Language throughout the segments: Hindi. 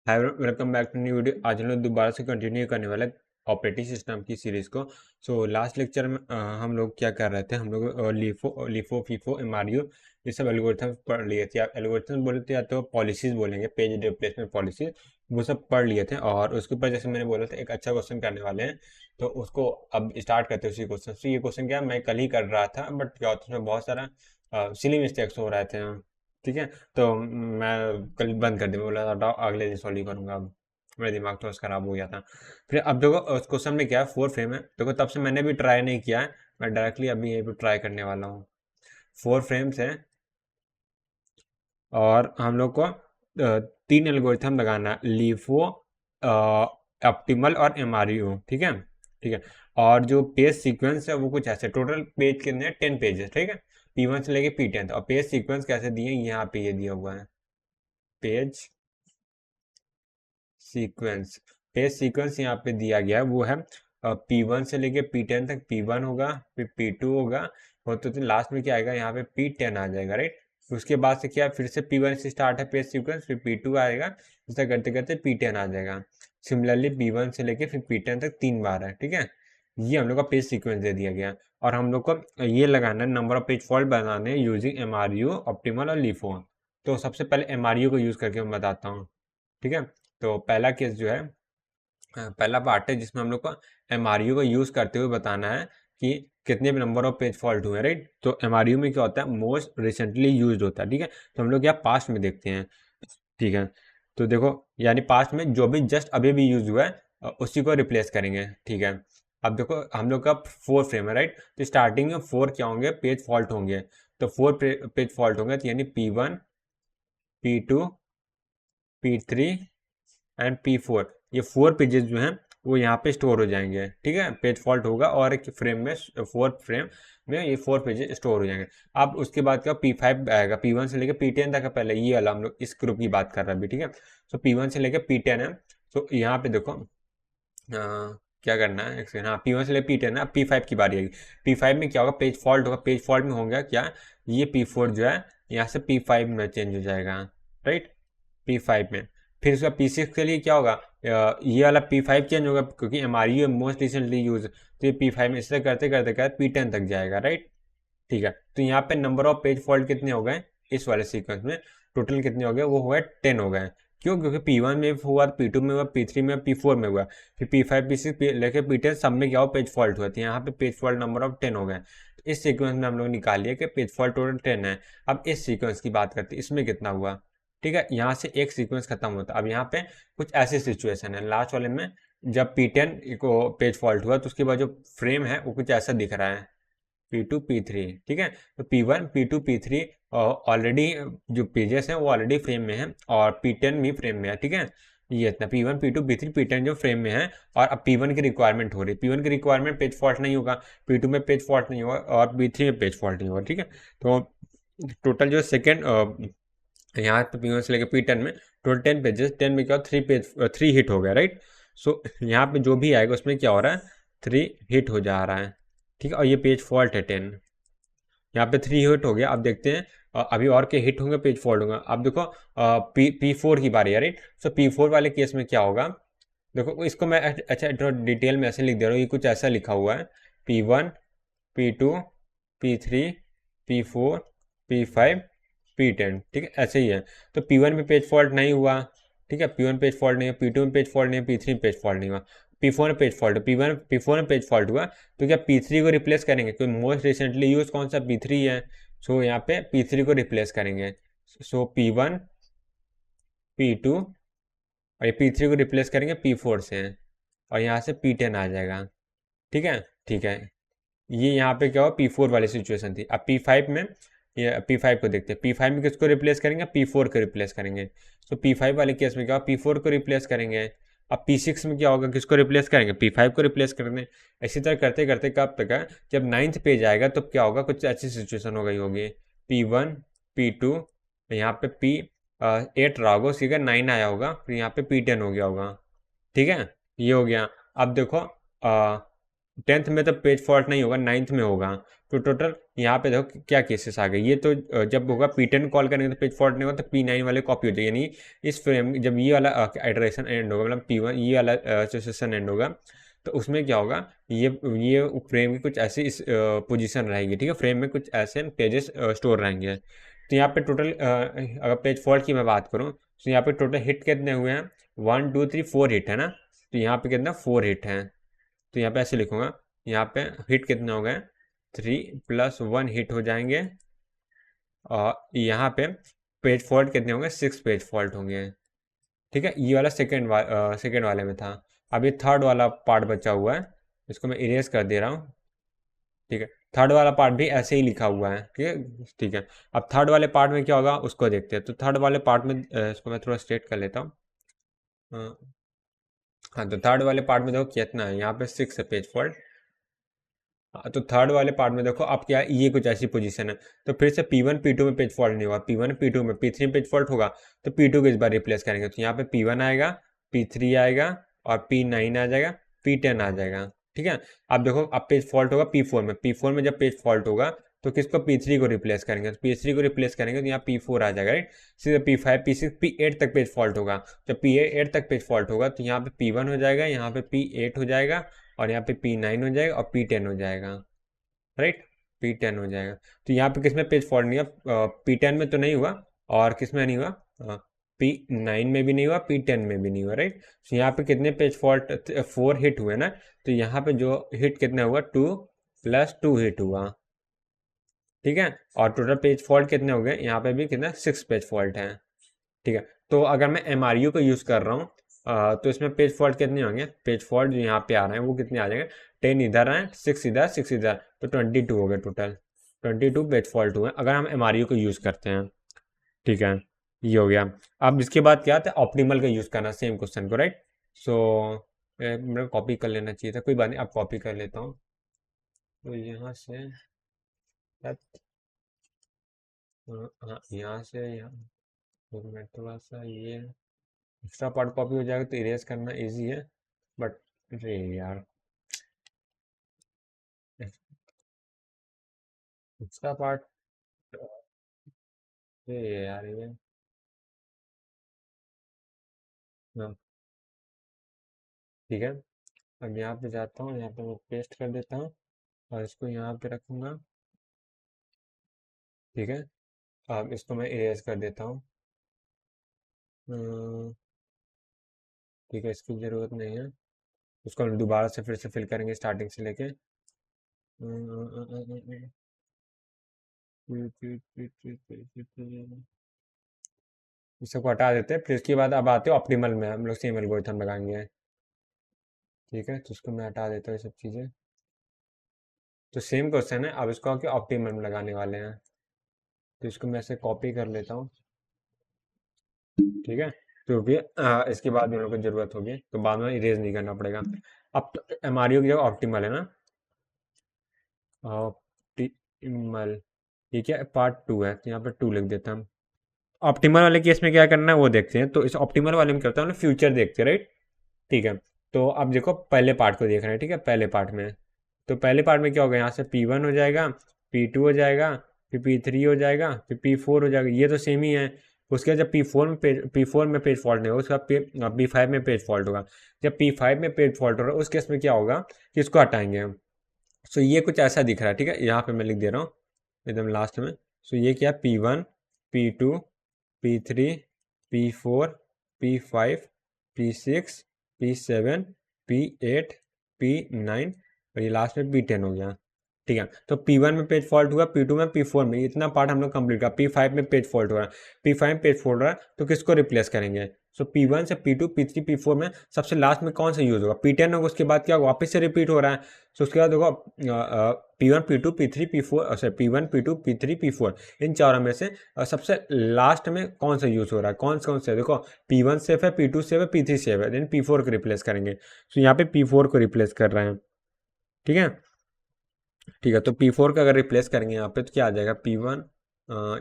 Hi welcome back to new video. आज हम लोग दोबारा से कंटिन्यू करने वाले ऑपरेटिंग सिस्टम की सीरीज़ को। लास्ट लेक्चर में हम लोग क्या कर रहे थे, हम लोग लिफो फीफो एमआरयू ये सब एल्गोरिथम पढ़ लिए थे। आप एल्गोरिथम बोले थे या तो पॉलिसीज़ बोलेंगे, पेज रिप्लेसमेंट पॉलिसीज, वो सब पढ़ लिए थे। और उसके ऊपर जैसे मैंने बोला था एक अच्छा क्वेश्चन करने वाले हैं, तो उसको अब स्टार्ट करते हैं उसी क्वेश्चन से। ये क्वेश्चन क्या मैं कल ही कर रहा था, बट क्या होता है उसमें बहुत सारा सिली मिस्टेक्स हो रहे थे। ठीक है, तो मैं कल बंद कर दिया, बोला था अगले दिन सॉल्व करूंगा। अब मेरा दिमाग थोड़ा सा खराब हो गया था। फिर अब देखो उस क्वेश्चन में क्या है, 4 फ्रेम है। देखो तब से मैंने भी ट्राई नहीं किया है, मैं डायरेक्टली अभी यहीं पे ट्राई करने वाला हूँ। 4 फ्रेम्स है और हम लोग को 3 एल्गोरिथम लगाना है, लीफो, ऑप्टिमल और एमआरयू। ठीक है, ठीक है। और जो पेज सीक्वेंस है वो कुछ ऐसे, टोटल पेज कितने हैं, 10 पेजेस। ठीक है, P1 से लेके P10। और पेज सीक्वेंस कैसे दिए, यहाँ पे ये दिया हुआ है, पेज सीक्वेंस। पेज सीक्वेंस यहाँ पे दिया गया है, वो है P1 से लेके P10 तक P1 होगा, फिर P2 होगा, और तो लास्ट में क्या आएगा, यहाँ पे P10 आ जाएगा, राइट। उसके बाद से क्या, फिर से P1 से स्टार्ट है पेज सीक्वेंस, फिर P2 आएगा, ऐसा करते करते P10 आ जाएगा। सिमिलरली P1 से लेके फिर P10 तक 3 बार है। ठीक है, ये हम लोग का पेज सीक्वेंस दे दिया गया। और हम लोग को ये लगाना है, नंबर ऑफ पेज फॉल्ट बनाने यूजिंग एमआरयू, ऑप्टिमल और लीफो। तो सबसे पहले एमआरयू को यूज करके मैं बताता हूँ। ठीक है, तो पहला केस जो है, पहला पार्ट है जिसमें हम लोग को एमआरयू को यूज करते हुए बताना है कि कितने भी नंबर ऑफ पेज फॉल्ट हुए, राइट। तो एमआरयू में क्या होता है, मोस्ट रिसेंटली यूज्ड होता है। ठीक है, तो हम लोग क्या पास्ट में देखते हैं। ठीक है, तो देखो यानी पास्ट में जो भी जस्ट अभी भी यूज हुआ है उसी को रिप्लेस करेंगे। ठीक है, अब देखो हम लोग का 4 फ्रेम है, राइट। तो स्टार्टिंग में 4 क्या होंगे, पेज फॉल्ट होंगे। तो 4 पेज फॉल्ट होंगे, तो यानी P1, P2, P3 and P4, ये 4 पेजेस जो हैं वो यहाँ पे स्टोर हो जाएंगे। ठीक है, पेज फॉल्ट होगा और एक फ्रेम में, 4 फ्रेम में ये 4 पेजेस स्टोर हो जाएंगे। अब उसके बाद क्या, P5 आएगा, P1 से लेकर P10 तक है। पहले ये वाला हम लोग इस ग्रुप की बात कर रहे हैं अभी। ठीक है, तो P1 से लेकर P10 है। तो यहाँ पे देखो क्या करना है, एक सेकंड। हाँ, P1 से लेकर P10 है, अब P5 की बारी आएगी। P5 में क्या होगा, पेज फॉल्ट होगा। पेज फॉल्ट में होगा क्या, ये P4 जो है यहाँ से P5 में चेंज हो जाएगा, राइट, P5 में। फिर उसका P6 के लिए क्या होगा, ये वाला P5 चेंज होगा क्योंकि एमआरयू मोस्ट रिसेंटली यूज, तो ये P5 में इससे करते करते करते P10 तक जाएगा, राइट। ठीक है, तो यहाँ पे नंबर ऑफ पेज फॉल्ट कितने हो गए इस वाले सीक्वेंस में, टोटल कितने हो गए, वो हो गए 10 हो गए। क्यों, क्योंकि P1 में हुआ, P2 में हुआ, P3 में, P4 में हुआ, फिर P5 P6 लेके P10 सब में क्या हो, पेज फॉल्ट हुआ। तो यहाँ पे पेज फॉल्ट नंबर ऑफ 10 हो गए। तो इस सीक्वेंस में हम लोग निकालिए कि पेज फॉल्ट टोटल 10 है। अब इस सीक्वेंस की बात करते हैं, इसमें कितना हुआ। ठीक है, यहाँ से एक सीक्वेंस खत्म होता है। अब यहाँ पे कुछ ऐसी सिचुएशन है, लास्ट वाले में जब P10 को पेज फॉल्ट हुआ तो उसके बाद जो फ्रेम है वो कुछ ऐसा दिख रहा है, P2 P3। ठीक है, तो P1 P2 P3 ऑलरेडी जो पेजेस हैं वो ऑलरेडी फ्रेम में है, और P10 भी फ्रेम में है। ठीक है, ये इतना P1 P2 P3 P10 जो फ्रेम में है, और अब P1 की रिक्वायरमेंट हो रही है। P1 की रिक्वायरमेंट पेज फॉल्ट नहीं होगा, P2 में पेज फॉल्ट नहीं होगा, और P3 में पेज फॉल्ट नहीं होगा। ठीक है, तो टोटल जो सेकेंड यहाँ पे P1 से लेकर P10 में टोटल 10 पेजेस, 10 में क्या 3 हिट हो गया, राइट। सो यहाँ पे जो भी आएगा उसमें क्या हो रहा है, 3 हिट हो जा रहा है। ठीक है, और ये पेज फॉल्ट है 10, यहाँ पे 3 हिट हो गया। अब देखते हैं अभी और के हिट होंगे, पेज फॉल्ट होगा। अब देखो P4 की बारी है, राइट। सो P4 वाले केस में क्या होगा, देखो इसको मैं अच्छा थोड़ा डिटेल में ऐसे लिख दे रहा हूँ, ये कुछ ऐसा लिखा हुआ है, P1 P2 P3 P4 P5 P10। ठीक है, ऐसे ही है। तो P1 में पेज फॉल्ट नहीं हुआ, ठीक है, P1 पेज फॉल्ट नहीं हुआ, P2 में पेज फॉल्ट नहीं हुआ, P3 में पेज फॉल्ट नहीं हुआ, P4 में पेज फॉल्ट, P4 में पेज फॉल्ट हुआ। तो क्या P3 को रिप्लेस करेंगे, क्योंकि मोस्ट रिसेंटली यूज कौन सा, P3 है। सो यहाँ पे P3 को रिप्लेस करेंगे। सो P1 P2, और ये P3 को रिप्लेस करेंगे P4 से, और यहाँ से P10 आ जाएगा। ठीक है, ठीक है, ये यहाँ पे क्या हुआ, P4 वाली सिचुएशन थी। अब P5 में, ये P5 को देखते हैं, P5 में किसको रिप्लेस करेंगे, P4 को रिप्लेस करेंगे। तो P5 वाले केस में क्या हुआ, P4 को रिप्लेस करेंगे। अब P6 में क्या होगा, किसको रिप्लेस करेंगे, P5 को रिप्लेस करेंगे। इसी तरह करते करते कब तक है, जब 9th पेज आएगा तो क्या होगा, कुछ ऐसी सिचुएशन हो गई होगी, P1 P2, यहाँ पे P8 रहा होगा, उसकी जगह 9 आया होगा, फिर यहाँ पे P10 हो गया होगा। ठीक है, ये हो गया। अब देखो 10th में तो पेज फॉल्ट नहीं होगा, 9th में होगा। तो टोटल यहाँ पे देखो क्या केसेस आ गए। ये तो जब होगा P10 कॉल करेंगे तो पेज फॉल्ट नहीं होगा, तो P9 वाले कॉपी हो जाएगी। यानी इस फ्रेम जब ये वाला आइटरेशन एंड होगा, मतलब P1 ये वाला सेशन एंड होगा, तो उसमें क्या होगा, ये फ्रेम की कुछ ऐसी इस पोजीशन रहेगी, ठीक है। फ्रेम में कुछ ऐसे पेजेस स्टोर रहेंगे। तो यहाँ पे टोटल अगर पेज फॉल्ट की मैं बात करूँ, तो यहाँ पे टोटल हिट कितने हुए हैं, 1 2 3 4 हिट है ना। तो यहाँ पे कितना 4 हिट हैं। तो यहाँ पे ऐसे लिखूंगा, यहाँ पे हिट कितने हो गए, 3+1 हिट हो जाएंगे। और यहाँ पे पेज फॉल्ट कितने होंगे, 6 पेज फॉल्ट होंगे, ठीक है। ये वाला सेकेंड वाले में था। अब ये थर्ड वाला पार्ट बचा हुआ है, इसको मैं इरेज कर दे रहा हूँ, ठीक है। थर्ड वाला पार्ट भी ऐसे ही लिखा हुआ है, ठीक है, ठीक है। अब थर्ड वाले पार्ट में क्या होगा उसको देखते हैं। तो थर्ड वाले पार्ट में इसको मैं थोड़ा स्ट्रेट कर लेता हूँ। हाँ, तो थर्ड वाले पार्ट में देखो कितना है, यहाँ पे 6 है पेज फॉल्ट। हाँ, तो थर्ड वाले पार्ट में देखो अब क्या है, ये कुछ ऐसी पोजीशन है। तो फिर से P1 P2 में पेज फॉल्ट नहीं होगा, P1 P2 में, P3 में पेज फॉल्ट होगा, तो P2 को इस बार रिप्लेस करेंगे। तो यहाँ पे P1 आएगा, P3 आएगा, और P9 आ जाएगा, P10 आ जाएगा, ठीक है। अब देखो अब पेज फॉल्ट होगा P4 में। P4 में जब पेज फॉल्ट होगा तो किसको, P3 को रिप्लेस करेंगे। तो P3 को रिप्लेस करेंगे तो यहाँ P4 आ जाएगा, राइट। सीधे P5 P6 P8 तक पेज फॉल्ट होगा। जब P8 तक पेज फॉल्ट होगा तो यहाँ पे P1 हो जाएगा, यहाँ पे P8 हो जाएगा, और यहाँ पे P9 हो जाएगा, और P10 हो जाएगा, राइट। P10 हो जाएगा। तो यहाँ पे किसमें पेज फॉल्ट नहीं है, P10 में तो नहीं हुआ, और किसमें नहीं हुआ, P9 में भी नहीं हुआ, P10 में भी नहीं हुआ, राइट। तो यहाँ पे कितने पेज फॉल्ट, 4 हिट हुए ना। तो यहाँ पे जो हिट कितना हुआ, 2+2 हिट हुआ, ठीक है। और टोटल पेज फॉल्ट कितने हो गए, यहाँ पे भी कितना 6 पेज फॉल्ट है, ठीक है। तो अगर मैं MRU को यूज़ कर रहा हूँ तो इसमें पेज फॉल्ट कितने होंगे, पेज फॉल्ट जो यहाँ पे आ रहे हैं वो कितने आ जाएंगे, 10 इधर आए, 6 इधर, 6 इधर, तो 22 हो गए टोटल। 22 पेज फॉल्ट हुए अगर हम MRU को यूज़ करते हैं, ठीक है। ये हो गया। अब इसके बाद क्या आता है, ऑप्टिमल का यूज़ करना सेम क्वेश्चन को, राइट। सो मेरे कॉपी कर लेना चाहिए था, कोई बात नहीं, अब कॉपी कर लेता हूँ। तो यहाँ से हाँ, यहाँ से यहाँ, एक मिनट, थोड़ा सा ये एक्स्ट्रा पार्ट कॉपी हो जाएगा तो इरेज करना इजी है, बट अरे यार, एक्स्ट्रा पार्ट, अरे यार ये, हाँ, ठीक है। अब यहाँ पे जाता हूँ, यहाँ पे मैं पेस्ट कर देता हूँ, और इसको यहाँ पे रखूँगा, ठीक है। अब इसको मैं इरेज कर देता हूँ, अम, ठीक है, इसकी ज़रूरत नहीं है। उसको हम दोबारा से फिर से फिल करेंगे स्टार्टिंग से लेके, इसको हटा देते हैं। फिर उसके बाद अब आते हो ऑप्टिमल में, हम लोग सेम एल्गोरिथम लगाएंगे, ठीक है। तो उसको मैं हटा देता हूँ ये सब चीज़ें। तो सेम क्वेश्चन है, अब इसको आके ऑप्टिमल में लगाने वाले हैं। तो इसको मैं ऐसे कॉपी कर लेता हूँ, ठीक है। क्योंकि इसके बाद भी हम लोग को जरूरत होगी, तो बाद में इरेज नहीं करना पड़ेगा। अब MRU की जगह ऑप्टिमल है ना, ऑप्टिमल, ठीक है, पार्ट 2 है, तो यहाँ पे 2 लिख देता हूँ। ऑप्टिमल वाले केस में क्या करना है वो देखते हैं। तो इस ऑप्टिमल वाले में क्या होता है, फ्यूचर देखते हैं, राइट, ठीक है। तो अब देखो पहले पार्ट को देख रहे हैं, ठीक है। पहले पार्ट में, तो पहले पार्ट में क्या होगा, यहाँ से P1 हो जाएगा, P2 हो जाएगा, फिर P3 हो जाएगा, फिर P4 हो जाएगा, ये तो सेम ही है। उसके बाद जब P4 में पेज फॉल्ट नहीं होगा, उसके बाद P5 में पेज फॉल्ट होगा। जब P5 में पेज फॉल्ट होगा उस केस में क्या होगा कि इसको हटाएंगे हम। सो ये कुछ ऐसा दिख रहा है, ठीक है। यहाँ पे मैं लिख दे रहा हूँ एकदम लास्ट में। सो ये क्या, P1 P2 P3 P4 P5 P6 P7 P8 P9, और ये लास्ट में P10 हो गया, ठीक है। तो P1 में पेज फॉल्ट हुआ, P2 में, P4 में, इतना पार्ट हम लोग कंप्लीट कर। P5 में पेज फॉल्ट हो रहा है, P5 में पेज फॉल्ट हो रहा है, तो किसको रिप्लेस करेंगे। सो P1 से P2 P3 P4 में सबसे लास्ट में कौन सा यूज होगा, P10 होगा। उसके बाद क्या होगा, वापस से रिपीट हो रहा है। सो उसके बाद देखो P1 P2 P3 P4, sorry P1 P2 P3 P4, इन चारों में से सबसे लास्ट में कौन सा यूज हो रहा है, कौन से, देखो P1 सेफ है, P2 सेफ है, P3 सेफ है, देन P4 को रिप्लेस करेंगे। सो यहाँ पे P4 को रिप्लेस कर रहे हैं, ठीक है, ठीक है। तो P4 का अगर रिप्लेस करेंगे यहाँ पे तो क्या आ जाएगा, P1,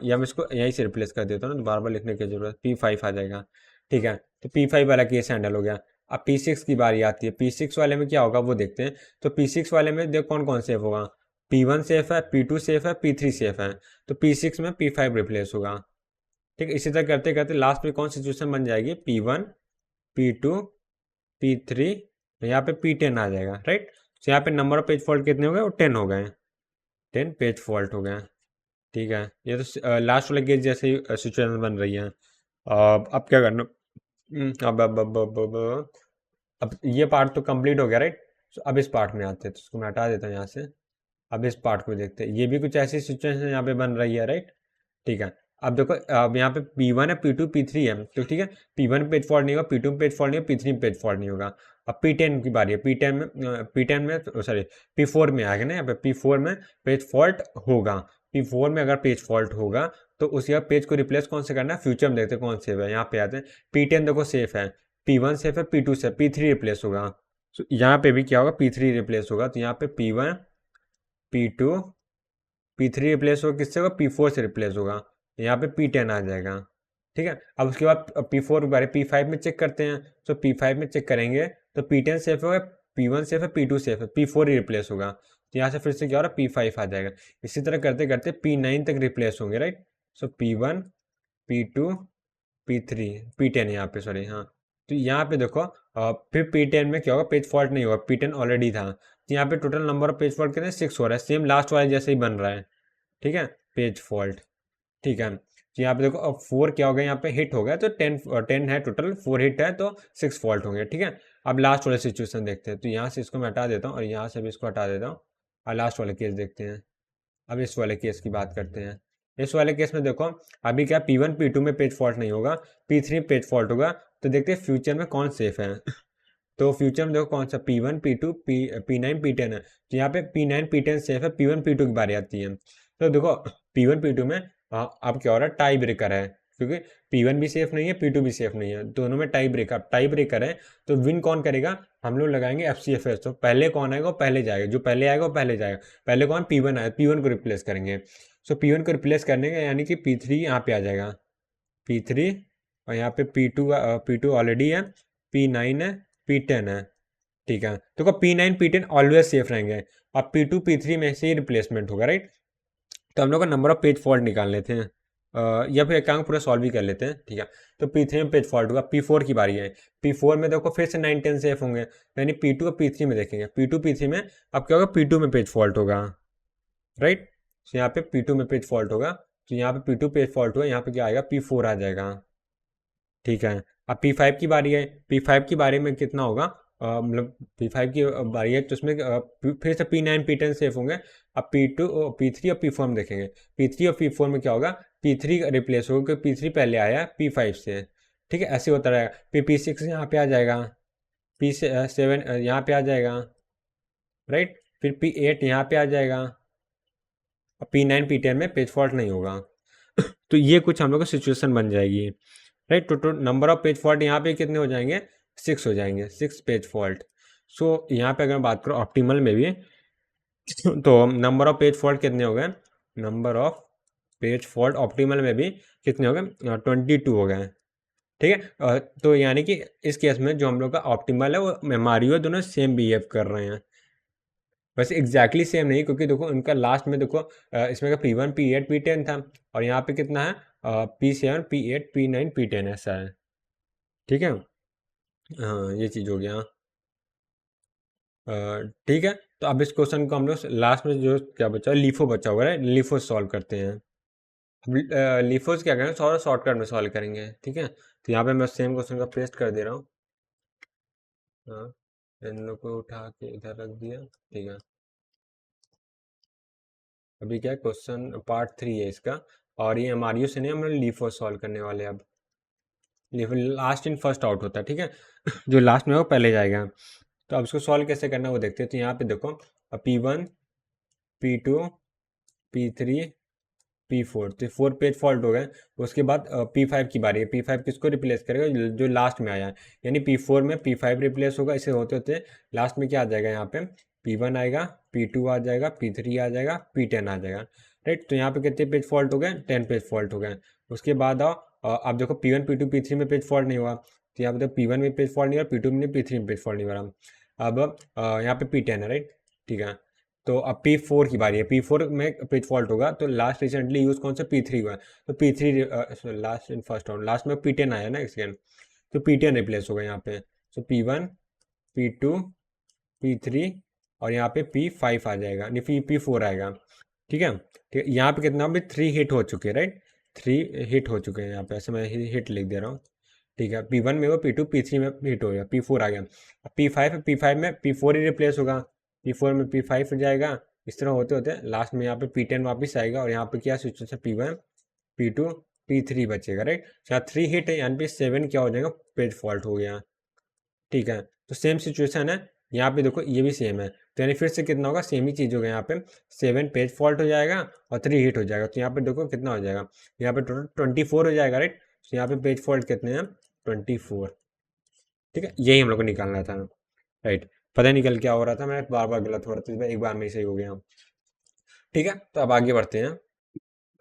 या मैं इसको यहीं से रिप्लेस कर देता हूँ ना, तो बार बार लिखने की जरूरत, P5 आ जाएगा, ठीक है। तो P5 वाला केस हैंडल हो गया। अब P6 की बारी आती है। P6 वाले में क्या होगा वो देखते हैं। तो P6 वाले में देख कौन कौन सेफ होगा। P1 सेफ है, P2 सेफ है, P3 सेफ है। तो P6 में P5 रिप्लेस होगा। ठीक है, इसी तरह करते करते लास्ट में कौन सिचुएशन बन जाएगी, P1 P2 P3, यहाँ पे P10 आ जाएगा, राइट। तो यहाँ पे नंबर ऑफ पेज फॉल्ट कितने हो गए, वो 10 हो गए, 10 पेज फॉल्ट हो गए। ठीक है, ये तो लास्ट वाले केस जैसे सिचुएशन बन रही है। अब क्या करना, अब ये पार्ट तो कंप्लीट हो गया, राइट। तो अब इस पार्ट में आते हैं, तो इसको मैं हटा देता हूँ यहाँ से। अब इस पार्ट को देखते हैं, ये भी कुछ ऐसी सिचुएशन यहाँ पे बन रही है, राइट। ठीक है, अब देखो अब यहाँ पे P1 है, P2 P3 है, तो ठीक है, P1 में पेज फॉल्ट नहीं होगा, P2 में पेज फॉल्ट नहीं होगा, P3 में पेज फॉल्ट नहीं होगा। अब P10 की बारी है, P10 में सॉरी P4 में आएगा ना, यहाँ पे P4 में पेज फॉल्ट होगा। P4 में अगर पेज फॉल्ट होगा तो उसी पेज को रिप्लेस कौन से करना है, फ्यूचर में देखते हैं कौन सेफ है। यहाँ पे आते हैं, P10 देखो सेफ है, P1 सेफ है, P2 सेफ, P3 रिप्लेस होगा। तो यहाँ पे भी क्या होगा, P3 रिप्लेस होगा। तो यहाँ पे P1 P2 P3 रिप्लेस होगा, किससे होगा, P4 से रिप्लेस होगा। यहाँ पे P10 आ जाएगा। ठीक है, अब उसके बाद P4 के बारे P5 में चेक करते हैं। तो P5 में चेक करेंगे तो P10 सेफ होगा, P1 सेफ है, P2 सेफ है, P4 ही रिप्लेस होगा। तो यहाँ से फिर से क्या हो रहा है, P5 आ जाएगा। इसी तरह करते करते P9 तक रिप्लेस होंगे, राइट। सो P1 P2 P3 P10 यहाँ पे, सॉरी, हाँ। तो यहाँ पे देखो फिर P10 में क्या होगा, पेज फॉल्ट नहीं होगा, P10 ऑलरेडी था। तो यहाँ पे total number of page fault कितने, 6 हो रहा है, सेम लास्ट वाले जैसे ही बन रहा है। ठीक है, पेज फॉल्ट। ठीक है, तो यहाँ पे देखो अब 4 क्या हो गया, यहाँ पे हिट हो गया, तो 10 है टोटल, 4 हिट है तो 6 फॉल्ट होंगे। ठीक है, अब लास्ट वाले सिचुएशन देखते हैं। तो यहाँ से इसको मैं हटा देता हूँ और यहाँ से भी इसको हटा देता हूँ, और लास्ट वाले केस देखते हैं। अब इस वाले केस की बात करते हैं। इस वाले केस में देखो अभी क्या, P1 P2 में पेज फॉल्ट नहीं होगा, P3 में पेज फॉल्ट होगा। तो देखते हैं फ्यूचर में कौन सेफ है। तो फ्यूचर में देखो कौन सा, P1 P2 P9 P10 है। तो यहाँ पे P9 P10 सेफ है, P1 P2 की बारी आती है। तो देखो P1 P2 में अब क्या हो रहा है, टाई ब्रेकर है, क्योंकि P1 भी सेफ नहीं है, P2 भी सेफ नहीं है, दोनों में टाई ब्रेकर है। तो विन कौन करेगा, हम लोग लगाएंगे FCFS। तो पहले कौन आएगा वो पहले जाएगा, जो पहले आएगा वो पहले जाएगा। पहले कौन, P1 आया, P1 को रिप्लेस करेंगे। सो P1 को रिप्लेस करने का यानी कि P3 यहाँ पे आ जाएगा, P3, और यहाँ पे P2 ऑलरेडी है, P9 है, P10 है। ठीक है, तो P9 P10 ऑलवेज सेफ रहेंगे। अब P2 P3 में से ही रिप्लेसमेंट होगा, राइट। तो हम लोग का नंबर ऑफ पेज फॉल्ट निकाल लेते हैं, या फिर एक काम पूरा सॉल्व भी कर लेते हैं। ठीक है, तो P3 में पेज फॉल्ट होगा, P4 की बारी है। P4 में देखो फिर से 9 10 सेफ होंगे, यानी P2 और P3 में देखेंगे, P2 P3 में अब क्या होगा, P2 में पेज फॉल्ट होगा, राइट। तो यहाँ पे P2 में पेज फॉल्ट होगा, तो यहाँ पे P2 पेज फॉल्ट हुआ, यहाँ पे क्या आएगा, P4 आ जाएगा। ठीक है, अब P5 की बारी है। P5 की बारी में कितना होगा, मतलब P5 की बारी है, तो उसमें फिर से P9 P10 सेफ होंगे। अब P2 P3 और P4 में देखेंगे, P3 और P4 में क्या होगा, P3 रिप्लेस होगा, क्योंकि P3 पहले आया P5 से। ठीक है, ऐसे होता रहेगा। फिर P6 यहाँ पे आ जाएगा, P7 यहाँ पे आ जाएगा, राइट। फिर P8 यहाँ पे आ जाएगा, और P9 P10 में पेज फॉल्ट नहीं होगा। तो ये कुछ हम लोग का सिचुएशन बन जाएगी, right. Total number of page fault यहाँ पे कितने हो जाएंगे, 6 हो जाएंगे, 6 पेज फॉल्ट। सो यहाँ पे अगर मैं बात करूँ ऑप्टिमल में भी, तो नंबर ऑफ पेज फॉल्ट कितने हो गए, number of page fault optimal में भी कितने हो गए, 22 हो गए। ठीक है, तो यानी कि इस केस में जो हम लोग का ऑप्टिमल है वो मारियो, दोनों सेम बिहेव कर रहे हैं। वैसे एग्जैक्टली सेम नहीं, क्योंकि देखो उनका लास्ट में देखो इसमें का P1 P8 P10 था, और यहाँ पे कितना है, P7 P8 P9 P10 ऐसा है। ठीक है, हाँ ये चीज़ हो गया। ठीक है, तो अब इस क्वेश्चन को हम लोग लास्ट में जो क्या बचा, लीफो बचा हुआ है, लीफो सॉल्व करते हैं। अब लीफोज क्या करेंगे, थोड़ा शॉर्टकट में सॉल्व करेंगे। ठीक है, तो यहाँ पे मैं सेम क्वेश्चन का पेस्ट कर दे रहा हूँ। हाँ, इन लोग को उठा के इधर रख दिया। ठीक है, अभी क्या क्वेश्चन पार्ट 3 है इसका, और ये हमारी से नहीं, हम लोग लीफो सॉल्व करने वाले हैं अब। LIFO last in first out होता है, ठीक है। जो लास्ट में हो पहले जाएगा। तो अब इसको सॉल्व कैसे करना है वो देखते हैं। तो यहाँ पे देखो P1 P2 P3 P4, तो 4 पेज फॉल्ट हो गए। उसके बाद P5 की बारी है। P5 किसको रिप्लेस करेगा, जो लास्ट में आया है, यानी P4 में P5 रिप्लेस होगा। इसे होते होते लास्ट में क्या आ जाएगा, यहाँ पे P1 आएगा, P2 आ जाएगा, P3 आ जाएगा, P10 आ जाएगा, राइट। तो यहाँ पे कितने पेज फॉल्ट हो गए, 10 पेज फॉल्ट हो गए। उसके बाद आओ अब देखो P1 P2 P3 में पेज फॉल्ट नहीं हुआ, तो यहाँ पे तो P1 में पेज फॉल्ट नहीं हो रहा, P2 में P3 में पेज फॉल्ट नहीं हो रहा। अब यहाँ पे P10 है, राइट, ठीक है। तो अब P4 की बारी है, P4 में पेज फॉल्ट होगा तो लास्ट रिसेंटली यूज कौन सा P3 हुआ है, तो P3 last in first round, last में P10 आया ना सेकेंड, तो P10 रिप्लेस होगा यहाँ पे। सो P1, P2, P3 और यहाँ पे P5 आ जाएगा, नहीं P4 आएगा, ठीक है। ठीक है, यहाँ पे कितना भी 3 हिट हो चुके हैं, राइट, 3 हिट हो चुके हैं यहाँ पे, ऐसे मैं हिट लिख दे रहा हूँ, ठीक है। P1 में वो, P2 P3 में हिट हो गया, P4 आ गया। अब P5 में P4 ही रिप्लेस होगा, P4 में P5 हो जाएगा। इस तरह होते होते लास्ट में यहाँ पे P10 वापस आएगा और यहाँ पे क्या सिचुएशन, P1, P2, P3 बचेगा, राइट। यहाँ 3 हिट है, यानी 7 क्या हो जाएगा, पेज फॉल्ट हो गया, ठीक है। तो सेम सिचुएशन है यहाँ पे, देखो ये भी सेम है, तो यानी फिर से कितना होगा, सेम ही चीज़ होगा, यहाँ पे 7 पेज फॉल्ट हो जाएगा और 3 हिट हो जाएगा, तो यहाँ पे देखो कितना हो जाएगा, यहाँ पे टोटल 24 हो जाएगा, राइट। तो यहाँ पे पेज फॉल्ट कितने हैं, 24, ठीक है, यही हम लोग को निकालना था, राइट। पता नहीं निकल क्या हो रहा था, मैं बार बार गलत हो रहा था, एक बार में ही सही हो गया, ठीक है। तो अब आगे बढ़ते हैं।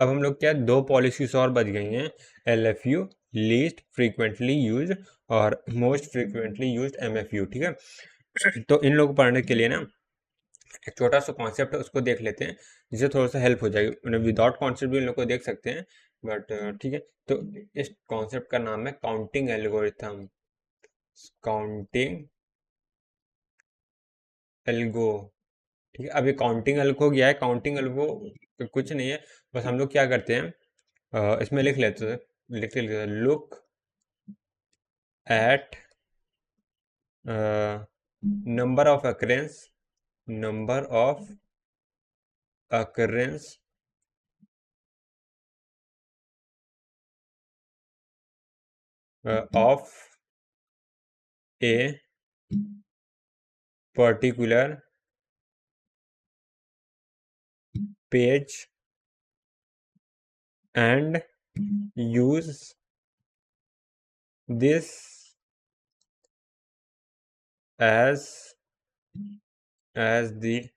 अब हम लोग क्या, दो पॉलिसीज और बच गई हैं, LFU, लीस्ट फ्रीक्वेंटली यूज, और मोस्ट फ्रीक्वेंटली यूज MFU, ठीक है। तो इन लोग को पढ़ने के लिए ना एक छोटा सा कॉन्सेप्ट है, उसको देख लेते हैं, जिससे थोड़ा सा हेल्प हो जाएगी। विदाउट कॉन्सेप्ट भी इन लोग को देख सकते हैं, बट ठीक है। तो इस कॉन्सेप्ट का नाम है काउंटिंग एल्गोरिथम, काउंटिंग एल्गो, ठीक है। अभी काउंटिंग एल्गो क्या है, काउंटिंग एल्गो कुछ नहीं है, बस हम लोग क्या करते हैं, इसमें लिख लेते हैं, look at number of occurrence, number of occurrence of a particular page and use this as the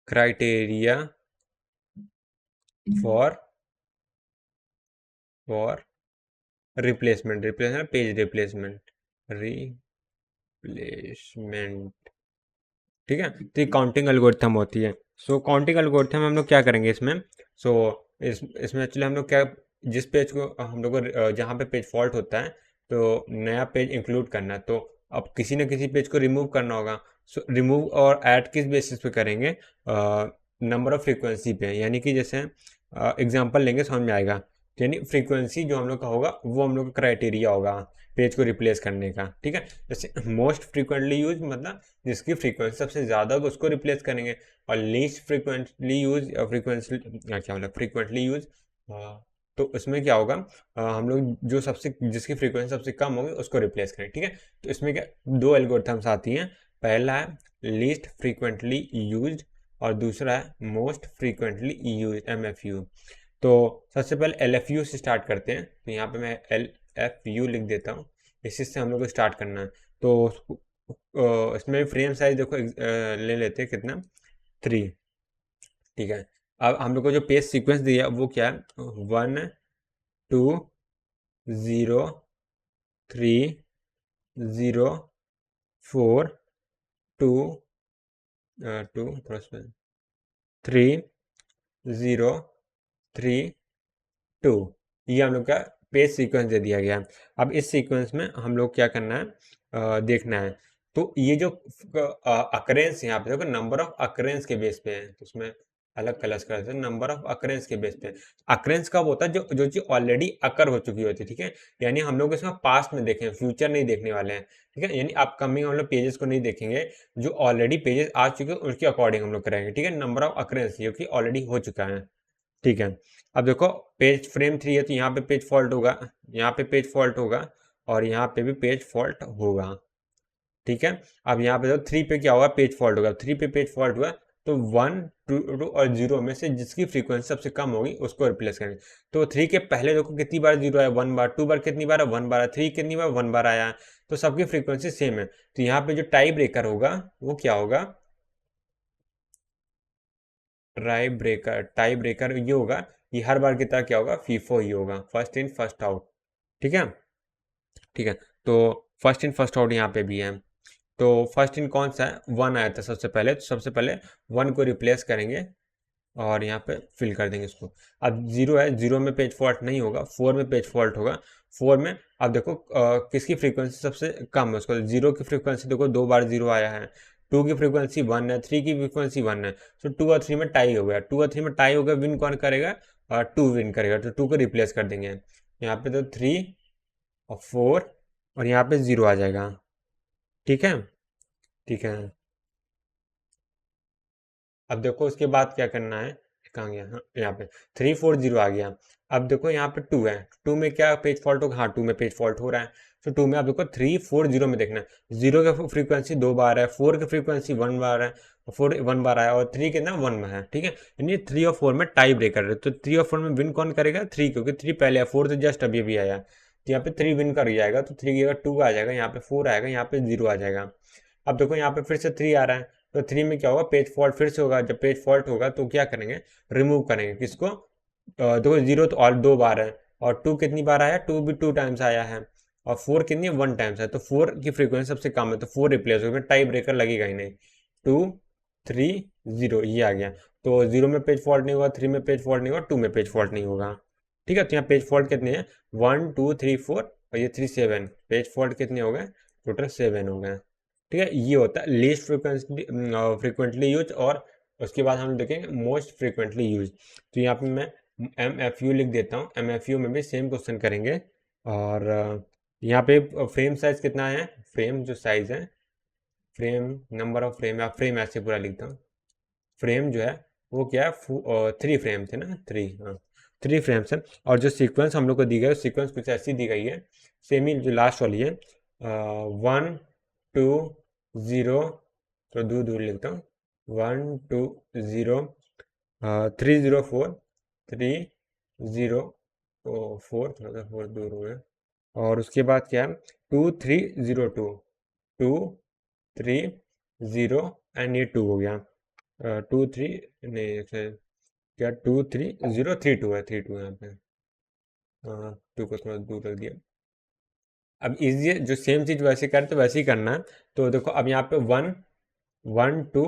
criteria for replacement, page replacement, ठीक है। तो ये काउंटिंग एल्गोरिथम होती है। सो काउंटिंग एल्गोरिथम हम लोग क्या करेंगे इसमें, सो इसमें एक्चुअली हम लोग क्या, जिस पेज को हम लोग को जहाँ पे पेज फॉल्ट होता है तो नया पेज इंक्लूड करना है, तो अब किसी न किसी पेज को रिमूव करना होगा। सो रिमूव और ऐड किस बेसिस पे करेंगे, नंबर ऑफ फ्रीक्वेंसी पे, यानी कि जैसे एग्जांपल लेंगे समझ में आएगा, यानी फ्रीक्वेंसी जो हम लोग का होगा वो हम लोग का क्राइटेरिया होगा पेज को रिप्लेस करने का, ठीक है। जैसे मोस्ट फ्रीक्वेंटली यूज मतलब जिसकी फ्रीक्वेंसी सबसे ज़्यादा होगा उसको रिप्लेस करेंगे, और लीस्ट फ्रीक्वेंटली यूज, फ्रीक्वेंसी क्या मतलब फ्रीक्वेंटली यूज, तो उसमें क्या होगा, हम लोग जो सबसे जिसकी फ्रीक्वेंसी सबसे कम होगी उसको रिप्लेस करें, ठीक है। तो इसमें क्या, दो एल्गोरिथम्स आती हैं, पहला है लीस्ट फ्रीक्वेंटली यूज और दूसरा है मोस्ट फ्रीक्वेंटली यूज, MFU। तो सबसे पहले LFU से स्टार्ट करते हैं, तो यहाँ पे मैं LFU लिख देता हूँ, इसी से हम लोग को स्टार्ट करना है। तो इसमें फ्रेम साइज देखो, ले लेते हैं कितना, 3, ठीक है। अब हम लोग को जो पेज सीक्वेंस दिया वो क्या है, 1 2 0 3 0 4 2 2 थोड़ा सा 3 0 3 2, ये हम लोग का पेज सीक्वेंस दे दिया गया है। अब इस सीक्वेंस में हम लोग क्या करना है, देखना है। तो ये जो अकरेंस यहाँ पे देखो, नंबर ऑफ अकरेंस के बेस पे है, तो उसमें अलग कलर्स करते हैं, नंबर ऑफ अकरेंस के बेस पे। अकरेंस कब होता है, जो जो चीज ऑलरेडी अकर हो चुकी होती है, ठीक है। यानी हम लोग इसमें पास्ट में देखें, फ्यूचर नहीं देखने वाले हैं, ठीक है। यानी अपकमिंग हम लोग पेजेस को नहीं देखेंगे, जो ऑलरेडी पेजेस आ चुके हैं उसके अकॉर्डिंग हम लोग कराएंगे, ठीक है। नंबर ऑफ अकरेंस जो कि ऑलरेडी हो चुका है, ठीक है। अब देखो पेज फ्रेम 3 है, तो यहाँ पे पेज फॉल्ट होगा, यहाँ पे पेज फॉल्ट होगा और यहाँ पे भी पेज फॉल्ट होगा, ठीक है। अब यहाँ पे तो 3 पे क्या होगा, पेज फॉल्ट होगा, 3 पे पेज फॉल्ट हुआ तो 1 2 और 0 में से जिसकी फ्रीक्वेंसी सबसे कम होगी उसको रिप्लेस करेंगे। तो 3 के पहले देखो कितनी बार 0 आया, 1 बार, 2 बार कितनी बार, 1 बार, 3 कितनी बार, 1 बार आया, तो सबकी फ्रीक्वेंसी सेम है। तो यहाँ पे जो टाई ब्रेकर होगा वो क्या होगा, टाई ब्रेकर ये होगा, ये हर बार की तरह क्या होगा, फीफो ही होगा, फर्स्ट इन फर्स्ट आउट, ठीक है। ठीक है। तो फर्स्ट इन फर्स्ट आउट यहाँ पे भी है। तो फर्स्ट इन कौन सा है, 1 आया था सबसे पहले, तो सबसे पहले 1 को रिप्लेस करेंगे और यहाँ पे फिल कर देंगे इसको। अब 0 है, 0 में पेज फॉल्ट नहीं होगा, 4 में पेज फॉल्ट होगा। 4 में अब देखो किसकी फ्रीक्वेंसी सबसे कम है, उसको 0 की फ्रीक्वेंसी देखो 2 बार 0 आया है, 2 की फ्रीक्वेंसी 1 है, 3 की फ्रीक्वेंसी 1 है। तो 2 और 3 में टाई हो गया, 2 और 3 में टाई हो गया, विन कौन करेगा, 2 विन करेगा, तो 2 को रिप्लेस कर देंगे यहाँ पे, तो 3 और 4 और यहाँ पे 0 आ जाएगा। ठीक है, ठीक है। अब देखो उसके बाद क्या करना है, कहाँ गया, हाँ यहाँ पे 3 4 0 आ गया। अब देखो यहाँ पे 2 है, 2 में क्या पेज फॉल्ट होगा, हाँ 2 में पेज फॉल्ट हो रहा है। तो 2 में आप देखो 3 4 0 में देखना है, 0 का फ्रीक्वेंसी 2 बार है, 4 की फ्रीक्वेंसी 1 बार है, 4 1 बार आया, और 3 कितना 1 में है। ठीक है, यानी 3 और 4 में टाई ब्रेकर है, तो 3 और 4 में विन कौन करेगा, 3, क्योंकि 3 पहले है, 4 तो जस्ट अभी अभी आया, तो यहाँ पे 3 विन कर जाएगा, तो 3 की जगह 2 आ जाएगा, यहाँ पे 4 आएगा, यहाँ पे 0 आ जाएगा। अब देखो यहाँ पे फिर से 3 आ रहा है, तो 3 में क्या होगा, पेज फॉल्ट फिर से होगा, जब पेज फॉल्ट होगा तो क्या करेंगे, रिमूव करेंगे किसको, देखो 0 तो और 2 बार है, और 2 कितनी बार आया, 2 भी 2 टाइम्स आया है, और 4 कितनी 1 टाइम्स है, तो 4 की फ्रीक्वेंसी सबसे कम है, तो 4 रिप्लेस होगा, टाई ब्रेकर लगेगा ही नहीं। 2 3 0 ये आ गया, तो 0 में पेज फॉल्ट नहीं होगा, 3 में पेज फॉल्ट नहीं होगा, 2 में पेज फॉल्ट नहीं होगा। ठीक है, तो यहाँ पेज फॉल्ट कितने हैं, 1 2 3 4 और ये 3 7, पेज फॉल्ट कितने हो गए, टोटल 7 हो गए। ठीक है, ये होता है लीस्ट फ्रिक्वेंटली यूज, और उसके बाद हम देखेंगे मोस्ट फ्रिक्वेंटली यूज। तो यहाँ पे मैं MFU लिख देता हूँ, MFU में भी सेम क्वेश्चन करेंगे। और यहाँ पे फ्रेम साइज कितना है, फ्रेम जो साइज है, फ्रेम नंबर ऑफ फ्रेम, या फ्रेम ऐसे पूरा लिखता हूँ, फ्रेम जो है वो क्या है, 3 फ्रेम थे ना, 3, हाँ 3 फ्रेम्स है। और जो सीक्वेंस हम लोग को दी गई है, सीक्वेंस कुछ ऐसी दी गई है, सेम ही जो लास्ट वाली है, 1 2 0, तो दूर दूर लिखता हूँ, 1 2 0 3 0 4 3 0 4, थोड़ा सा 4 दूर हो गया, और उसके बाद क्या है, 2 3 0 2 2 3 0 एंड ये 2 हो गया, 2 3 नहीं क्या 2 3 0 3 2 है, 3 2 यहाँ पे, हाँ 2 को थोड़ा दूर रख दिया। अब इजी जो सेम चीज वैसे करते वैसे ही करना है। तो देखो अब यहाँ पे 1 1 2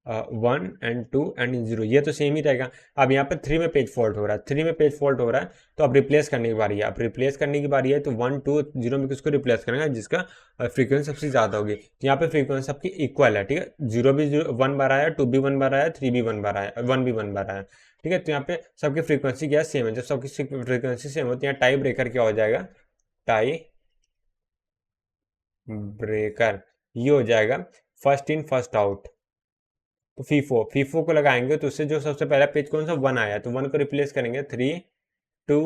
1 एंड 2 एंड 0, ये तो सेम ही रहेगा। अब यहाँ पे 3 में पेज फॉल्ट हो रहा है, 3 में पेज फॉल्ट हो रहा है, तो अब रिप्लेस करने की बारी है, अब रिप्लेस करने की बारी है, तो 1 2 0 में किसको रिप्लेस करेंगे, जिसका फ्रीक्वेंसी सबसे ज़्यादा होगी, तो यहाँ पे फ्रीक्वेंसी सबकी इक्वल है। ठीक है, 0 भी 1 बार आया, 2 भी 1 बार आया, 3 भी 1 बार आया, 1 भी 1 बार आया। ठीक है, तो यहाँ पे सबकी फ्रीक्वेंसी क्या है, सेम है, जब सबकी फ्रीक्वेंसी सेम होती है, टाई ब्रेकर क्या हो जाएगा, टाई ब्रेकर ये हो जाएगा फर्स्ट इन फर्स्ट आउट। तो फीफो फीफो को लगाएंगे, तो उससे जो सबसे पहला पेज कौन सा 1 आया, तो 1 को रिप्लेस करेंगे, 3 2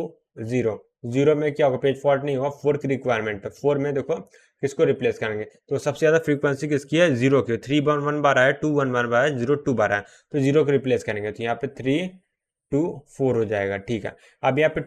0, 0 में क्या होगा, पेज फॉल्ट नहीं होगा, 4 की रिक्वायरमेंट है, 4 में देखो किसको रिप्लेस करेंगे, तो सबसे ज़्यादा फ्रीक्वेंसी किसकी है, 0 की, 3 1 बार आया, 2 1 बार आया, 0 2 बार आया, तो 0 को रिप्लेस करेंगे, तो यहाँ पे 3 2 4 हो जाएगा। ठीक है, अब यहाँ पे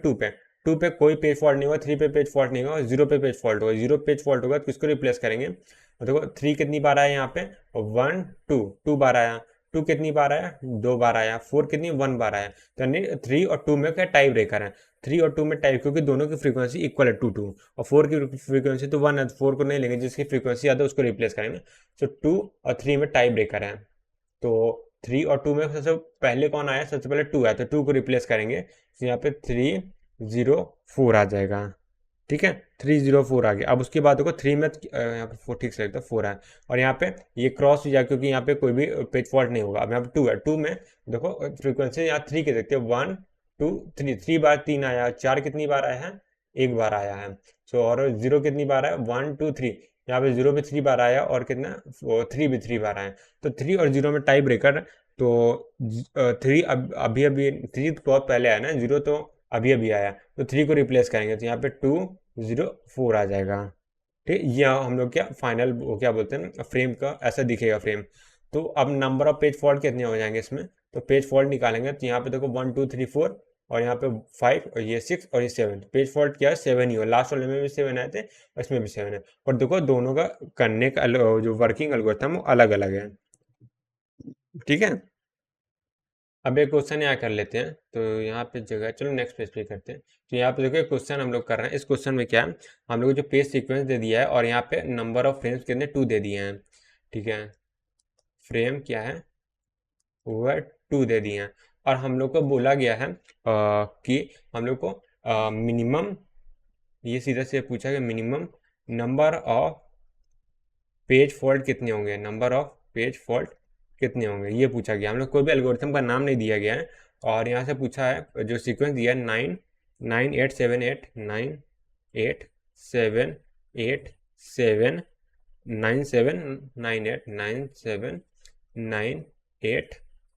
2 पे कोई पेज फॉल्ट नहीं होगा, 3 पे पेज फॉल्ट नहीं होगा, 0 पे पेज फॉल्ट होगा, 0 पेज फॉल्ट होगा तो किसको रिप्लेस करेंगे, और देखो 3 कितनी बार आया यहाँ पे, 1 2 2 बार आया, 2 कितनी बार आया, 2 बार आया, 4 कितनी 1 बार आया, तो यानी 3 और 2 में क्या टाई ब्रेकर है, 3 और 2 में टाई, क्योंकि दोनों की फ्रीक्वेंसी इक्वल है 2 2, और 4 की फ्रीक्वेंसी तो 1 है, तो 4 को नहीं लेंगे, जिसकी फ्रीक्वेंसी ज़्यादा उसको रिप्लेस करेंगे। तो 2 और 3 में टाई ब्रेकर है, तो 3 और 2 में सबसे पहले कौन आया, सबसे पहले 2 आया, तो 2 को रिप्लेस करेंगे, तो यहाँ पे 3 0 4 आ जाएगा। ठीक है, 3 0 4 आ गया। अब उसके बाद देखो 3 में यहाँ पे 4 ठीक से लगता है, 4 है, और यहाँ पे ये क्रॉस हो जाएगा, क्योंकि यहाँ पे कोई भी पेज फॉल्ट नहीं होगा। अब यहाँ पे 2 है, 2 में देखो फ्रीक्वेंसी यहाँ 3 के देखते हैं, 1 2 3, 3 बार 3 आया, 4 कितनी बार आया है, एक बार आया है। सो और 0 कितनी बार आया, 1 2 3, यहाँ पे 0 भी 3 बार आया, और कितना 3 भी 3 बार आया, तो 3 और 0 में टाई ब्रेकर। तो 3 अभी अभी 3 तो बहुत पहले आया ना, 0 तो अभी अभी आया, तो 3 को रिप्लेस करेंगे, तो यहाँ पे 2 0 4 आ जाएगा। ठीक, ये हम लोग क्या फाइनल वो क्या बोलते हैं फ्रेम का ऐसा दिखेगा फ्रेम। तो अब नंबर ऑफ पेज फॉल्ट कितने हो जाएंगे इसमें, तो पेज फॉल्ट निकालेंगे, तो यहाँ पे देखो 1 2 3 4, और यहाँ पे 5 और ये 6 और ये 7, पेज फॉल्ट क्या है 7 ही हो, लास्ट वाले में भी 7 आए थे और इसमें भी 7 है। और देखो दोनों का करने का जो वर्किंग एल्गोरिथम वो अलग अलग है। ठीक है, अब एक क्वेश्चन यहाँ कर लेते हैं, तो यहाँ पे जगह, चलो नेक्स्ट पेज पे करते हैं। तो यहाँ पे देखो एक क्वेश्चन हम लोग कर रहे हैं। इस क्वेश्चन में क्या है, हम लोग को जो पेज सीक्वेंस दे दिया है और यहाँ पे नंबर ऑफ फ्रेम्स कितने 2 दे दिए हैं। ठीक है, फ्रेम क्या है, वो है 2 दे दिए हैं। और हम लोग को बोला गया है कि हम लोग को मिनिमम, ये सीधा से पूछा गया minimum number of page fault कितने होंगे, नंबर ऑफ पेज फॉल्ट कितने होंगे, ये पूछा गया। हम लोग कोई भी एल्गोरिथम का नाम नहीं दिया गया है। और यहाँ से पूछा है जो सीक्वेंस दिया है 9 9 8 7 8 9 8 7 8 9 7 9 8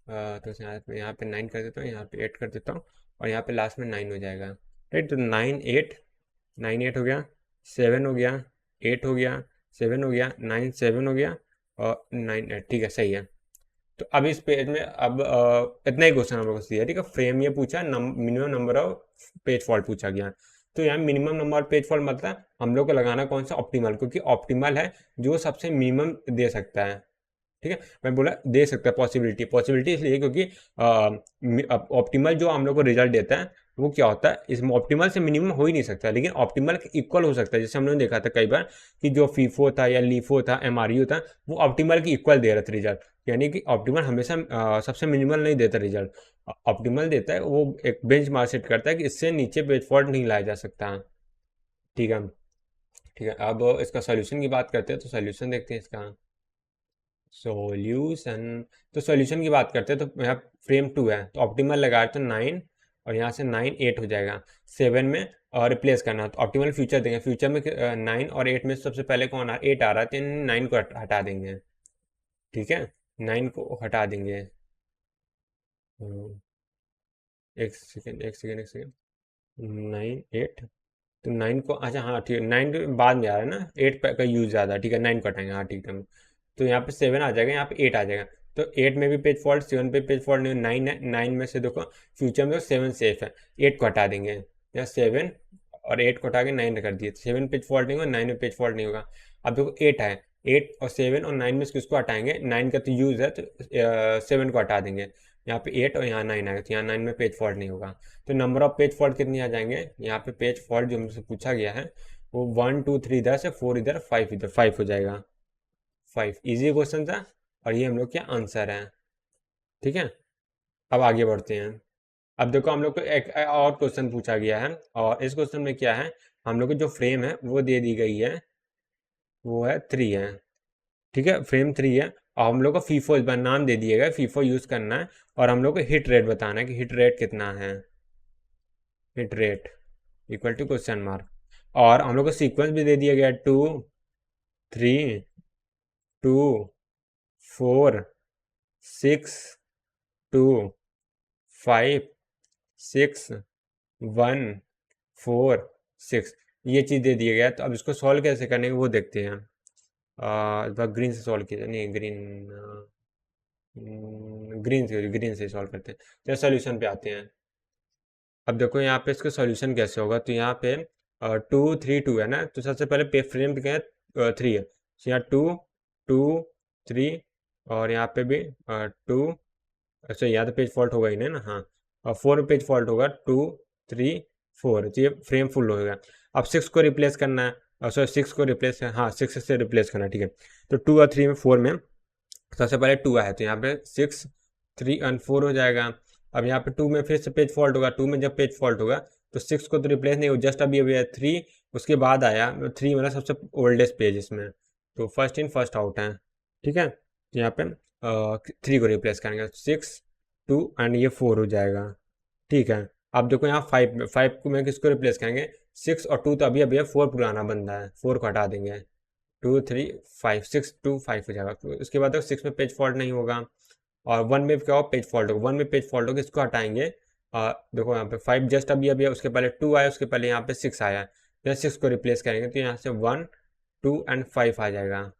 तो यहाँ पे 9 कर देता हूँ, यहाँ पे 8 कर देता हूँ, और यहाँ पे लास्ट में 9 हो जाएगा। राइट, तो 9 8 हो गया, 7 हो गया, 8 हो गया, 7 हो गया, 9 7 हो गया, और 9 8। ठीक है, सही है। तो अब इस पेज में अब इतना ही क्वेश्चन हम लोग को दिया। ठीक है, फ्रेम ये पूछा, minimum number of page fault पूछा गया। तो यहाँ minimum number of page fault मतलब हम लोग को लगाना कौन सा, ऑप्टिमल, क्योंकि ऑप्टिमल है जो सबसे मिनिमम दे सकता है। ठीक है, मैं बोला दे सकता है, पॉसिबिलिटी, पॉसिबिलिटी इसलिए क्योंकि ऑप्टिमल जो हम लोग को रिजल्ट देता है वो क्या होता है, इस ऑप्टिमल से मिनिमम हो ही नहीं सकता, लेकिन ऑप्टिमल इक्वल हो सकता है। जैसे हमने देखा था कई बार कि जो फीफो था या लीफो था, एमआरयू था, वो ऑप्टिमल की इक्वल दे रहा था रिजल्ट। यानी कि ऑप्टिमल हमेशा सबसे मिनिमल नहीं देता रिजल्ट, ऑप्टिमल देता है, वो एक बेंच मार्क सेट करता है कि इससे नीचे पेज फॉल्ट नहीं लाया जा सकता। ठीक है, ठीक है। अब इसका सॉल्यूशन की बात करते हैं, तो सॉल्यूशन देखते हैं इसका। सॉल्यूशन, तो सॉल्यूशन की बात करते हैं, तो यहाँ फ्रेम 2 है, तो ऑप्टिमल लगा तो 9, और यहाँ से 9 8 हो जाएगा। 7 में और रिप्लेस करना, तो ऑप्टिमल फ्यूचर देंगे। फ्यूचर में 9 और 8 में सबसे पहले कौन आ 8 आ रहा है, तो 9 को हटा देंगे। ठीक है, 9 को हटा देंगे। एक सेकेंड, एक सेकेंड, एक सेकेंड। 9 8, तो 9 को, अच्छा हाँ ठीक है, 9 बाद में आ रहा है ना, 8 का यूज ज़्यादा। ठीक है, 9 को हटाएंगे, हाँ ठीक है। तो यहाँ पे 7 आ जाएगा, यहाँ पे 8 आ जाएगा। तो 8 में भी पेज फॉल्ट, 7 पे पेज फॉल्ट नहीं, 9 है, 9 में से देखो फ्यूचर में तो 7 सेफ है, 8 को हटा देंगे। यहाँ 7 और 8 को हटा के 9 कर दिए, 7 पेज फॉल्ट नहीं होगा, 9 में पेज फॉल्ट नहीं होगा। अब देखो 8 है, 8 और 7 और 9 में से किसको हटाएंगे, 9 का तो यूज़ है, तो 7 को हटा देंगे। यहाँ पे 8 और यहाँ 9 आएगा, तो यहाँ 9 में पेज फॉल्ट नहीं होगा। तो नंबर ऑफ पेज फॉल्ट कितनी आ जाएंगे, यहाँ पे पेज फॉल्ट जो हमसे पूछा गया है वो 1 2 3 इधर से, 4 इधर, 5 इधर, 5 हो जाएगा। 5 इजी क्वेश्चन था, और ये हम लोग क्या आंसर है। ठीक है, अब आगे बढ़ते हैं। अब देखो हम लोग को एक और क्वेश्चन पूछा गया है, और इस क्वेश्चन में क्या है, हम लोग को जो फ्रेम है वो दे दी गई है, वो है 3 है। ठीक है, फ्रेम 3 है, और हम लोग को फीफो इस बार नाम दे दिया गया, फीफो यूज करना है, और हम लोग को हिट रेट बताना है कि हिट रेट कितना है, hit rate equal to question mark. और हम लोग को सीक्वेंस भी दे दिया गया 2 3 2 4 6 2 5 6 1 4 6, ये चीज़ दे दिया गया। तो अब इसको सॉल्व कैसे करने वो देखते हैं। इस बार ग्रीन से सॉल्व किया, नहीं ग्रीन, ग्रीन से सॉल्व करते हैं। तो सोल्यूशन पे आते हैं। अब देखो यहाँ पे इसका सॉल्यूशन कैसे होगा, तो यहाँ पे 2 3 2 है ना, तो सबसे पहले पे फ्रेम पे क्या है, 3 है, तो यहाँ 2 2 3, और यहाँ पे भी 2, अच्छा यहाँ तो पेज फॉल्ट होगा ही नहीं ना, हाँ, और 4 पेज फॉल्ट होगा, 2 3 4, तो ये फ्रेम फुल होगा। अब 6 को रिप्लेस करना है, सॉरी 6 को रिप्लेस, हाँ 6 से रिप्लेस करना है। ठीक है, तो 2 और 3 में 4 में सबसे पहले 2 है, तो यहाँ पे 6 3 और 4 हो जाएगा। अब यहाँ पे 2 में फिर से पेज फॉल्ट होगा, 2 में जब पेज फॉल्ट होगा तो 6 को तो रिप्लेस नहीं हो, जस्ट अभी अभी 3 उसके बाद आया, 3 मतलब सबसे ओल्डेस्ट पेज इसमें, तो फर्स्ट इन फर्स्ट आउट है। ठीक है, तो यहाँ पे 3 को रिप्लेस करेंगे, 6 2 एंड ये 4 हो जाएगा। ठीक है, अब देखो यहाँ 5 को मैं किसको रिप्लेस करेंगे, 6 और 2 तो अभी अभी 4 पुराना बंदा है, 4 को हटा देंगे, 2 3 5 6 2 5 हो जाएगा। तो इसके बाद 6 में पेज फॉल्ट नहीं होगा, और 1 में क्या होगा, पेज फॉल्ट होगा, 1 में पेज फॉल्ट होगा, इसको हटाएंगे। देखो यहाँ पे 5 जस्ट अभी अभी उसके पहले 2 आया, उसके पहले यहाँ पे 6 आया, यहाँ 6 को रिप्लेस करेंगे, तो यहाँ से 1 2 एंड 5 आ जाएगा।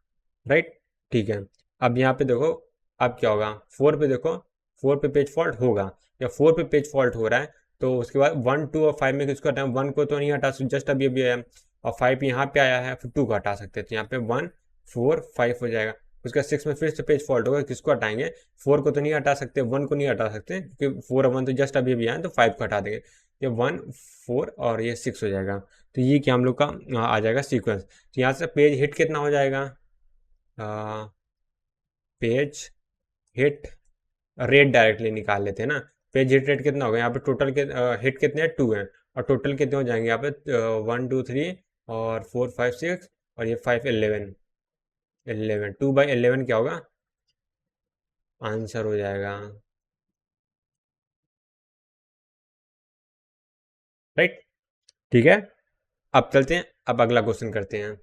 राइट, ठीक है। अब यहाँ पे देखो, अब क्या होगा, 4 पे देखो, 4 पे पेज फॉल्ट होगा, या 4 पे पेज फॉल्ट हो रहा है, तो उसके बाद 1 2 और 5 में किसको हटाएं, 1 को तो नहीं हटा सकते, जस्ट अभी अभी आया, और 5 यहाँ पे आया है, फिर 2 को हटा सकते हैं, तो यहाँ पे 1 4 5 हो जाएगा। उसका 6 में फिर से पेज फॉल्ट होगा, किसको हटाएंगे, 4 को तो नहीं हटा सकते, 1 को नहीं हटा सकते क्योंकि 4 और 1 तो जस्ट अभी अभी आए, तो 5 को हटा देंगे, ये 1 4 और ये 6 हो जाएगा। तो ये क्या हम लोग का आ जाएगा सीक्वेंस। तो यहाँ से पेज हिट कितना हो जाएगा, पेज हिट रेट डायरेक्टली निकाल लेते हैं ना। पेज हिट रेट कितना होगा, यहाँ पे टोटल के हिट कितने हैं, 2 हैं, और टोटल कितने हो जाएंगे यहाँ पे 1 2 3 और 4 5 6 और ये 5 11, 11 2/11 क्या होगा, आंसर हो जाएगा, राइट। ठीक है, अब चलते हैं, अब अगला क्वेश्चन करते हैं।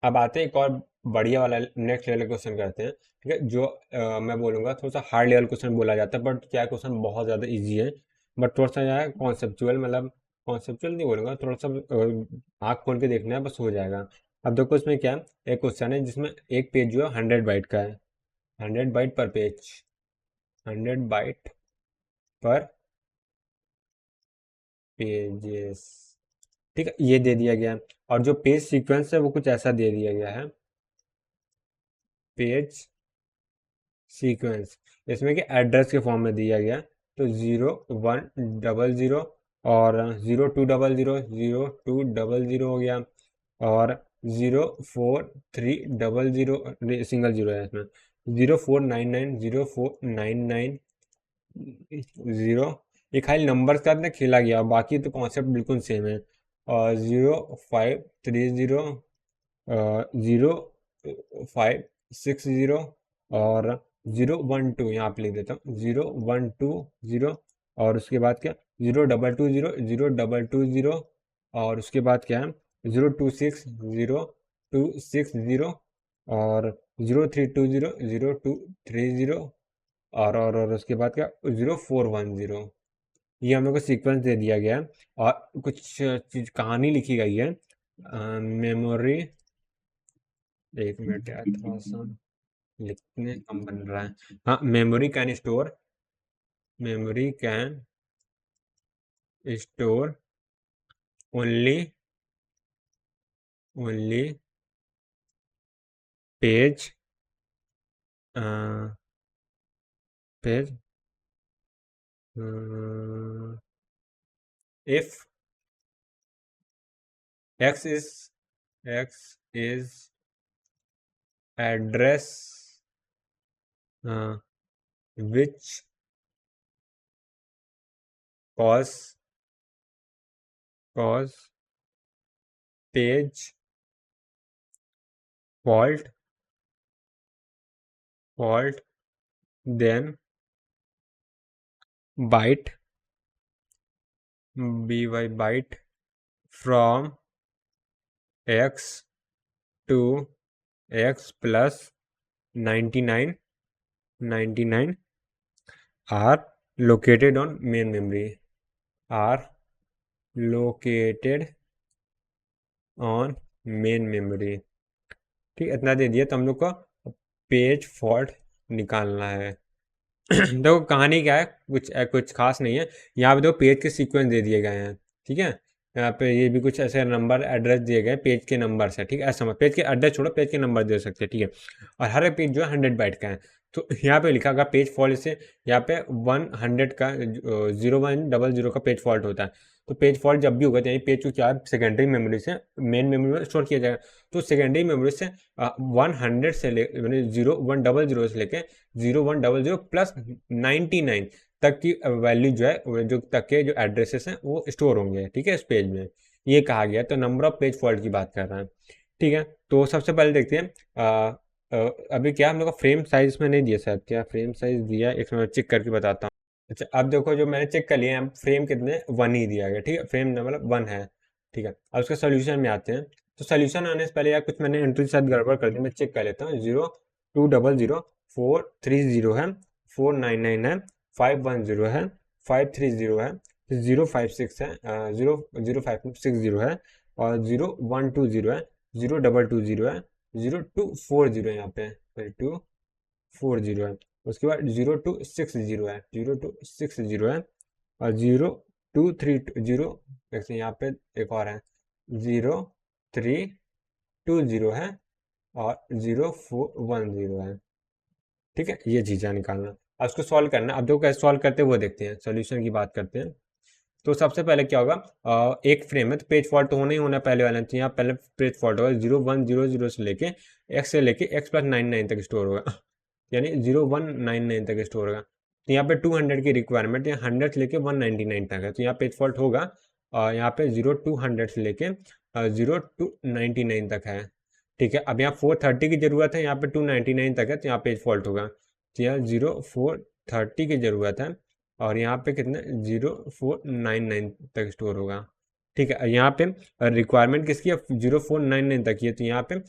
अब आते हैं एक और बढ़िया वाला नेक्स्ट लेवल क्वेश्चन करते हैं। ठीक है, जो मैं बोलूँगा थोड़ा सा हार्ड लेवल क्वेश्चन बोला जाता है, बट क्या क्वेश्चन बहुत ज़्यादा इजी है, बट थोड़ा सा क्या है कॉन्सेप्चुअल, मतलब कॉन्सेप्चुअल नहीं बोलूँगा, थोड़ा सा आँख खोल के देखना है, बस हो जाएगा। अब देखो इसमें क्या है, एक क्वेश्चन है जिसमें एक पेज जो है 100 बाइट का है, 100 बाइट पर पेज, 100 बाइट पर पेजेस। ठीक है, ये दे दिया गया है, और जो पेज सीक्वेंस है वो कुछ ऐसा दे दिया गया है, पेज सीक्वेंस, इसमें कि एड्रेस के फॉर्म में दिया गया। तो 0100 और 0200, 0200 हो गया, और 04300, सिंगल जीरो है इसमें, 0499, 0499, 0, ये खाली नंबर का ना खेला गया, बाकी तो कॉन्सेप्ट बिल्कुल सेम है। और 0530, 0560 और 012, यहाँ पे लिख देता हूँ 0120, और उसके बाद क्या 0220, 0220, और उसके बाद क्या है 026, 026, और 0320, 0230, और उसके बाद क्या 0410। ये हम लोग को सीक्वेंस दे दिया गया है, और कुछ चीज कहानी लिखी गई है, मेमोरी, एक मिनट यार थोड़ा सा लिखने कम बन रहा है, हाँ, memory can store only only page page if x is address which cause page fault, then byte byte from x to x plus 99 are located on main memory, are located on main memory। ठीक, इतना दे दिया, तो हम लोग को पेज फॉल्ट निकालना है। देखो कहानी क्या है, कुछ खास नहीं है, यहाँ पे दो पेज के सीक्वेंस दे दिए गए हैं। ठीक है, यहाँ पे ये भी कुछ ऐसे नंबर एड्रेस दिए गए पेज के नंबर से। ठीक है, ऐसा समझ, पेज के एड्रेस छोड़ो, पेज के नंबर दे सकते हैं। ठीक है, और हर एक पेज जो है 100 बाइट का है। तो यहाँ पे लिखा होगा पेज फॉल्ट से, यहाँ पे 100 का 0100 का पेज फॉल्ट होता है। तो पेज फॉल्ट जब भी होगा, यानी पेज को क्या सेकेंडरी मेमोरी से मेन मेमोरी में स्टोर किया जाएगा। तो सेकेंडरी मेमोरी से 100 से ले, 0100 से लेके 0100 प्लस 99 तक की वैल्यू जो है, जो तक के जो एड्रेसेस हैं वो स्टोर होंगे। ठीक है, इस पेज में ये कहा गया, तो नंबर ऑफ पेज फॉल्ट की बात कर रहा है। ठीक है, तो सबसे पहले देखते हैं अभी क्या हम लोग का फ्रेम साइज में नहीं दिया, शायद क्या फ्रेम साइज दिया, एक मिनट चेक करके बताता हूँ। अच्छा, अब देखो जो मैंने चेक कर लिया है, फ्रेम कितने 1 ही दिया गया। ठीक है, फ्रेम मतलब 1 है। ठीक है, अब उसके सोल्यूशन में आते हैं। तो सोल्यूशन आने से पहले यार कुछ मैंने एंट्री शायद गड़बड़ कर दी, मैं चेक कर लेता हूँ। 0200, 430 है, 499 है, 510 है, 530 है, 056 है, 00560 है, और 0120 है, 0220 है, 0240 है, यहाँ पे 240 है। उसके बाद 0260 है, 0260 है, और 0230, देखते यहाँ पे एक और है, 0320 है, और 0410 है। ठीक है, ये चीज़ें निकालना। अब उसको सॉल्व करना। अब जो कैसे सॉल्व करते हैं वो देखते हैं, सोल्यूशन की बात करते हैं। तो सबसे पहले क्या होगा, एक फ्रेम है तो पेज फॉल्ट तो होना ही होना है पहले वाले में। तो यहाँ पहले पेज फॉल्ट होगा 0100 से लेके एक्स प्लस 99 तक स्टोर होगा यानी 0199 तक स्टोर होगा। तो यहाँ पे 200 की रिक्वायरमेंट है, 100 से लेके 199 तक है, तो यहाँ पेज फॉल्ट होगा। यहाँ पे 0200 से लेके 0299 तक है। ठीक है, अब यहाँ 430 की जरूरत है, यहाँ पे 299 तक है, तो यहाँ पेज फॉल्ट होगा। तो यहाँ 0430 की जरूरत है और यहाँ पे कितने 0499 तक स्टोर होगा। ठीक है, यहाँ पे रिक्वायरमेंट किसकी है 0499 तक की है, तो यहाँ पे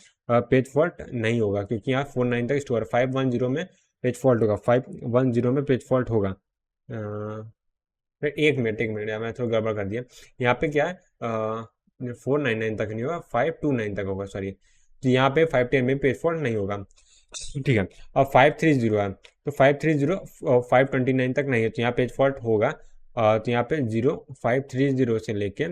पेज फॉल्ट नहीं होगा क्योंकि यहाँ 49 तक स्टोर है। 510 में पेज फॉल्ट होगा, 510 में पेज फॉल्ट होगा। फिर एक मिनट यार, मैं थोड़ा गड़बड़ कर दिया। यहाँ पे क्या है 499 तक नहीं होगा, 529 तक होगा, सॉरी। तो यहाँ पे 510 में पेज फॉल्ट नहीं होगा। ठीक है, अब 530 है तो 530 529 तक नहीं है, तो यहाँ पेज फॉल्ट होगा। तो यहाँ पे 0530 से लेके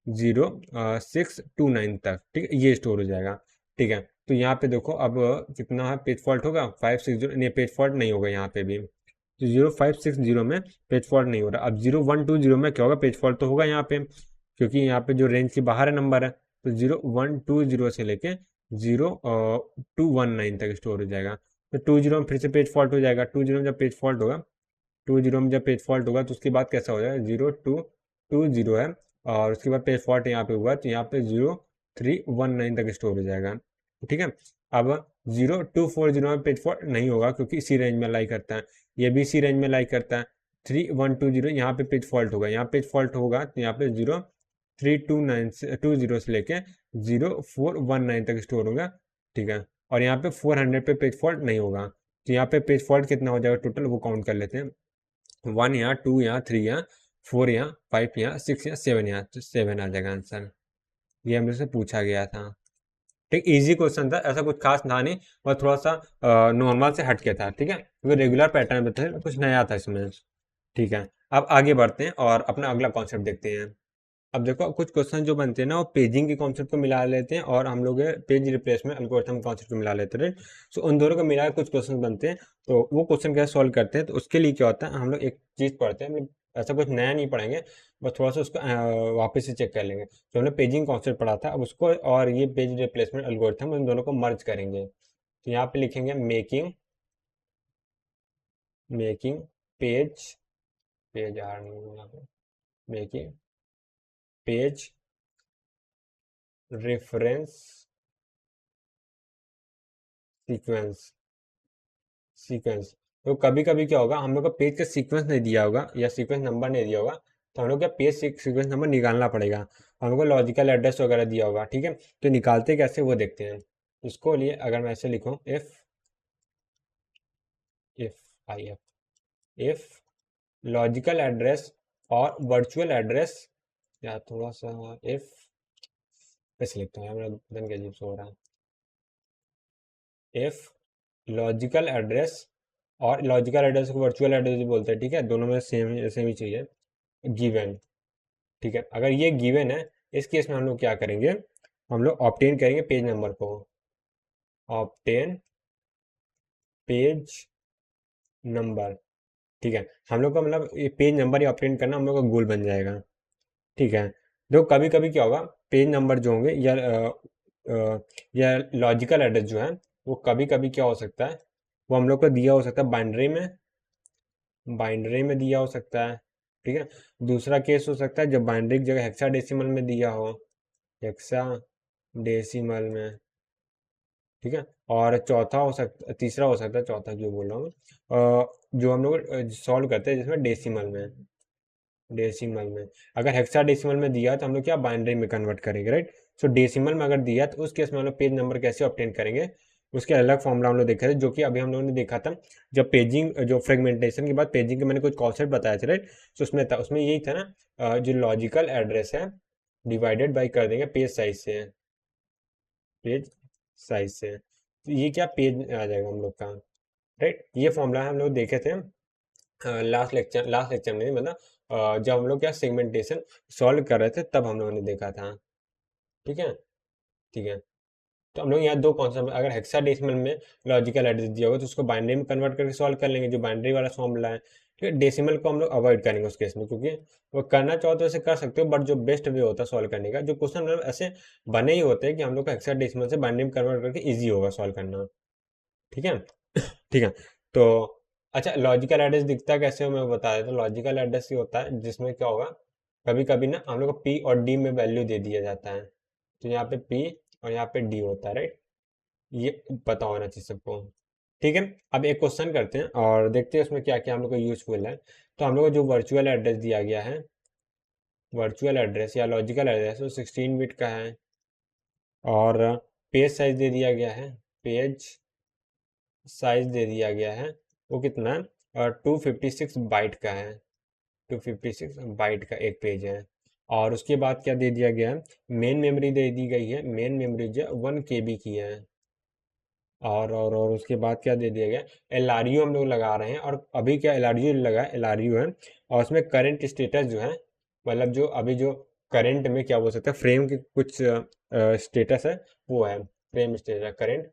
0629 तक, ठीक है, ये स्टोर हो जाएगा। ठीक है, तो यहाँ पे देखो अब कितना है पेज फॉल्ट होगा 560, नहीं पेज फॉल्ट नहीं होगा यहाँ पे भी। तो 0560 में पेज फॉल्ट नहीं हो रहा। अब 0120 में क्या होगा, पेज फॉल्ट तो होगा यहाँ पे क्योंकि यहाँ पे जो रेंज के बाहर है नंबर है। तो 0120 से लेके 0219 तक स्टोर हो जाएगा। तो 20 में फिर से पेज फॉल्ट हो जाएगा। 20 में जब पेज फॉल्ट होगा, 20 में जब पेज फॉल्ट होगा तो उसके बाद कैसा हो जाएगा 0220 है और उसके बाद पेज फॉल्ट यहाँ पे हुआ तो यहाँ पे 0319 तक स्टोर हो जाएगा। ठीक है, अब 0240 में पेज फॉल्ट नहीं होगा क्योंकि इसी रेंज में लाई करता है, ये भी इसी रेंज में लाई करता है। 3120 यहाँ पे पेज फॉल्ट होगा, यहाँ पेज फॉल्ट होगा तो यहाँ पे 0320 से लेके 0419 तक स्टोर होगा। ठीक है, और यहाँ पे 400 पे पेज फॉल्ट नहीं होगा। तो यहाँ पे पेज फॉल्ट कितना हो जाएगा टोटल वो काउंट कर लेते हैं। 1 यहाँ, 2 यहाँ, 3 यहाँ, 4 यहाँ, 5 यहाँ, 6 यहाँ, 7 यहाँ, तो 7 आ जाएगा आंसर। ये हमसे से पूछा गया था। ठीक, इजी क्वेश्चन था, ऐसा कुछ खास था नहीं और थोड़ा सा नॉर्मल से हट के था। ठीक है, क्योंकि रेगुलर पैटर्न में था, कुछ नया था इसमें। ठीक है, अब आगे बढ़ते हैं और अपना अगला कॉन्सेप्ट देखते हैं। अब देखो कुछ क्वेश्चन जो बनते हैं ना वो पेजिंग के कॉन्सेप्ट को मिला लेते हैं और हम लोग पेज रिप्लेसमेंट एल्गोरिथम कॉन्सेप्ट को मिला लेते हैं। सो उन दोनों को मिला कुछ क्वेश्चन बनते हैं, तो वो क्वेश्चन कैसे सॉल्व करते हैं, तो उसके लिए क्या होता है हम लोग एक चीज़ पढ़ते हैं। हम लोग ऐसा कुछ नया नहीं पढ़ेंगे, बस थोड़ा सा उसको वापस से चेक कर लेंगे। तो हमने पेजिंग कॉन्सेप्ट पढ़ा था, अब उसको और ये पेज रिप्लेसमेंट एल्गोरिथम उन दोनों को मर्ज करेंगे। तो यहाँ पे लिखेंगे मेकिंग मेकिंग पेज पेज आ रहा नहीं यहाँ पे, making page reference sequence sequence. तो कभी कभी क्या होगा हम लोग का पेज का सीक्वेंस नहीं दिया होगा या सीक्वेंस नंबर नहीं दिया होगा, तो हम लोग का पेज सीक्वेंस नंबर निकालना पड़ेगा। हम लोग को लॉजिकल एड्रेस वगैरह दिया होगा। ठीक है, तो निकालते कैसे वो देखते हैं। इसको लिए अगर मैं ऐसे लिखूं if I if logical address और वर्चुअल एड्रेस, या थोड़ा सा इफ ऐसे लिखता हूँ यार, मेरा बदन के अजीब से हो रहा है। इफ लॉजिकल एड्रेस, और लॉजिकल एड्रेस को वर्चुअल एड्रेस भी बोलते हैं, ठीक है, दोनों में सेम ही चीज़ है, गिवन। ठीक है, अगर ये गिवन है इस केस में हम लोग क्या करेंगे, हम लोग ऑब्टेन करेंगे पेज नंबर को। Obtain page number. ठीक है, हम लोग का मतलब ये पेज नंबर ही ऑब्टेन करना हम लोग का गोल बन जाएगा। ठीक है, तो कभी कभी क्या होगा पेज नंबर जो होंगे या लॉजिकल एड्रेस जो है वो कभी कभी क्या हो सकता है, वो हम लोग को दिया हो सकता है बाइनरी में दिया हो सकता है। ठीक है, दूसरा केस हो सकता है जब बाइनरी की जगह हेक्साडेसिमल में दिया हो, हेक्साडेसिमल में। ठीक है, और चौथा हो सकता, तीसरा हो सकता है, चौथा क्यों बोल रहा हूँ जो हम लोग सॉल्व करते हैं जिसमें डेसिमल में अगर हेक्साडेसिमल में दिया तो हम लोग क्या बाइनरी में कन्वर्ट करेंगे, राइट। सो डेसिमल में अगर दिया तो उस केस में हम लोग पेज नंबर कैसे ऑब्टेन करेंगे, उसके अलग फॉर्मूला हम लोग देखे थे, जो कि अभी हम लोगों ने देखा था जब पेजिंग जो फ्रेगमेंटेशन के बाद पेजिंग के मैंने कुछ कॉन्सेप्ट बताया था, राइट। तो उसमें था, उसमें यही था ना जो लॉजिकल एड्रेस है डिवाइडेड बाई कर देंगे पेज साइज से तो ये क्या पेज आ जाएगा हम लोग का, राइट। ये फॉर्मूला हम लोग देखे थे लास्ट लेक्चर में, मतलब जब हम लोग क्या सेगमेंटेशन सॉल्व कर रहे थे तब हम लोगों ने देखा था। ठीक है, ठीक है। तो हम लोग यहाँ दो कॉन्सेप्ट, अगर हेक्साडेसिमल में लॉजिकल एड्रेस दिया होगा तो उसको बाइनरी में कन्वर्ट करके सॉल्व कर लेंगे, जो बाइनरी वाला फॉर्मूला है। ठीक है, डेसिमल को हम लोग अवॉइड करेंगे उस केस में, क्योंकि वो करना चाहो तो ऐसे कर सकते हो, बट जो बेस्ट वे होता है सॉल्व करने का, जो क्वेश्चन मतलब ऐसे बने ही होते हैं कि हम लोग को हेक्साडेसिमल से बाइनरी में कन्वर्ट करके ईजी होगा सॉल्व करना। ठीक है। ठीक है। तो अच्छा, लॉजिकल एड्रेस दिखता कैसे हो मैं बता देता हूँ। लॉजिकल एड्रेस ये होता है जिसमें क्या होगा, कभी कभी ना हम लोग को पी और डी में वैल्यू दे दिया जाता है, तो यहाँ पे पी और यहाँ पे डी होता है, राइट। ये पता होना चाहिए सबको। ठीक है। अब एक क्वेश्चन करते हैं और देखते हैं उसमें क्या क्या हम लोग को यूजफुल है। तो हम लोग को जो वर्चुअल एड्रेस दिया गया है, वर्चुअल एड्रेस या लॉजिकल एड्रेस, वो 16 बिट का है। और पेज साइज दे दिया गया है, पेज साइज दे दिया गया है, वो कितना है, 256 बाइट का है। 256 बाइट का एक पेज है। और उसके बाद क्या दे दिया गया है, मेन मेमोरी दे दी गई है, मेन मेमोरी जो 1 KB की है। और उसके बाद क्या दे दिया गया, LRU हम लोग लगा रहे हैं। और अभी क्या LRU लगा है, LRU है, और उसमें करंट स्टेटस जो है, मतलब जो अभी जो करंट में क्या बोल सकते हैं, फ्रेम के कुछ स्टेटस है, वो है फ्रेम स्टेटस, करंट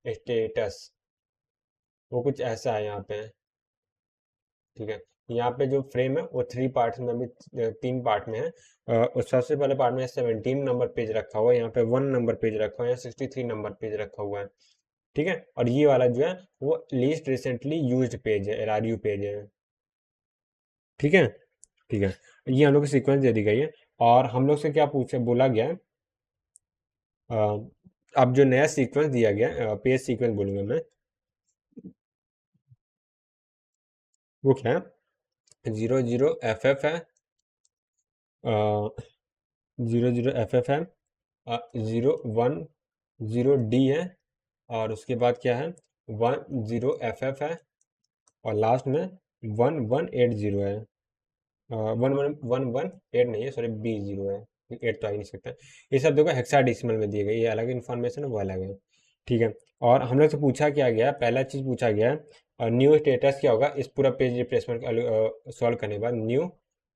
स्टेटस, वो कुछ ऐसा है यहाँ पे। ठीक है। यहाँ पे जो फ्रेम है वो 3 पार्ट्स में, अभी 3 पार्ट में है। उस सबसे पहले पार्ट में 17 नंबर पेज रखा हुआ है, यहाँ पे 1 नंबर पेज रखा हुआ है, 63 नंबर पेज रखा हुआ है। ठीक है। और ये वाला जो है वो लीस्ट रिसेंटली यूज्ड पेज है, LRU पेज है। ठीक है। ठीक है। ये हम लोग को सीक्वेंस दे दी गई है। और हम लोग से क्या पूछे, बोला गया है, अ, अब जो नया सीक्वेंस दिया गया, पेज सीक्वेंस बोलूंगा मैं, वो क्या है, 00FF है, 00FF है, 010D है, और उसके बाद क्या है, 10FF है, और लास्ट में 1180 है। 1118 नहीं है, सॉरी, B0 है, 8 तो आ ही नहीं सकता। ये सब देखो हेक्साडेसिमल में दिए गए, ये अलग इन्फॉर्मेशन है, वो अलग है। ठीक है। और हम लोग से पूछा क्या गया, पहला चीज पूछा गया है, न्यू स्टेटस क्या होगा इस पूरा पेज रिप्लेसमेंट सॉल्व करने के बाद, न्यू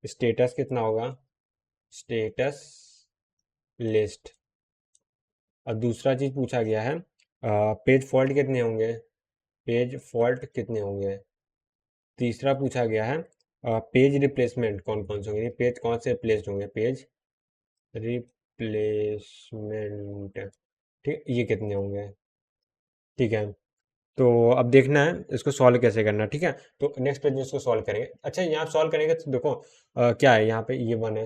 स्टेटस कितना होगा, स्टेटस लिस्ट। और दूसरा चीज पूछा गया है, पेज फॉल्ट कितने होंगे, पेज फॉल्ट कितने होंगे। तीसरा पूछा गया है, पेज रिप्लेसमेंट कौन कौन से होंगे, पेज कौन से रिप्लेस्ड होंगे, पेज रिप्लेसमेंट। ठीक, ये कितने होंगे। ठीक है। तो अब देखना है इसको सॉल्व कैसे करना है। ठीक है। तो नेक्स्ट पेज में इसको सॉल्व करेंगे। अच्छा, यहाँ सॉल्व करेंगे तो देखो, क्या है यहाँ पे, ये 1 है।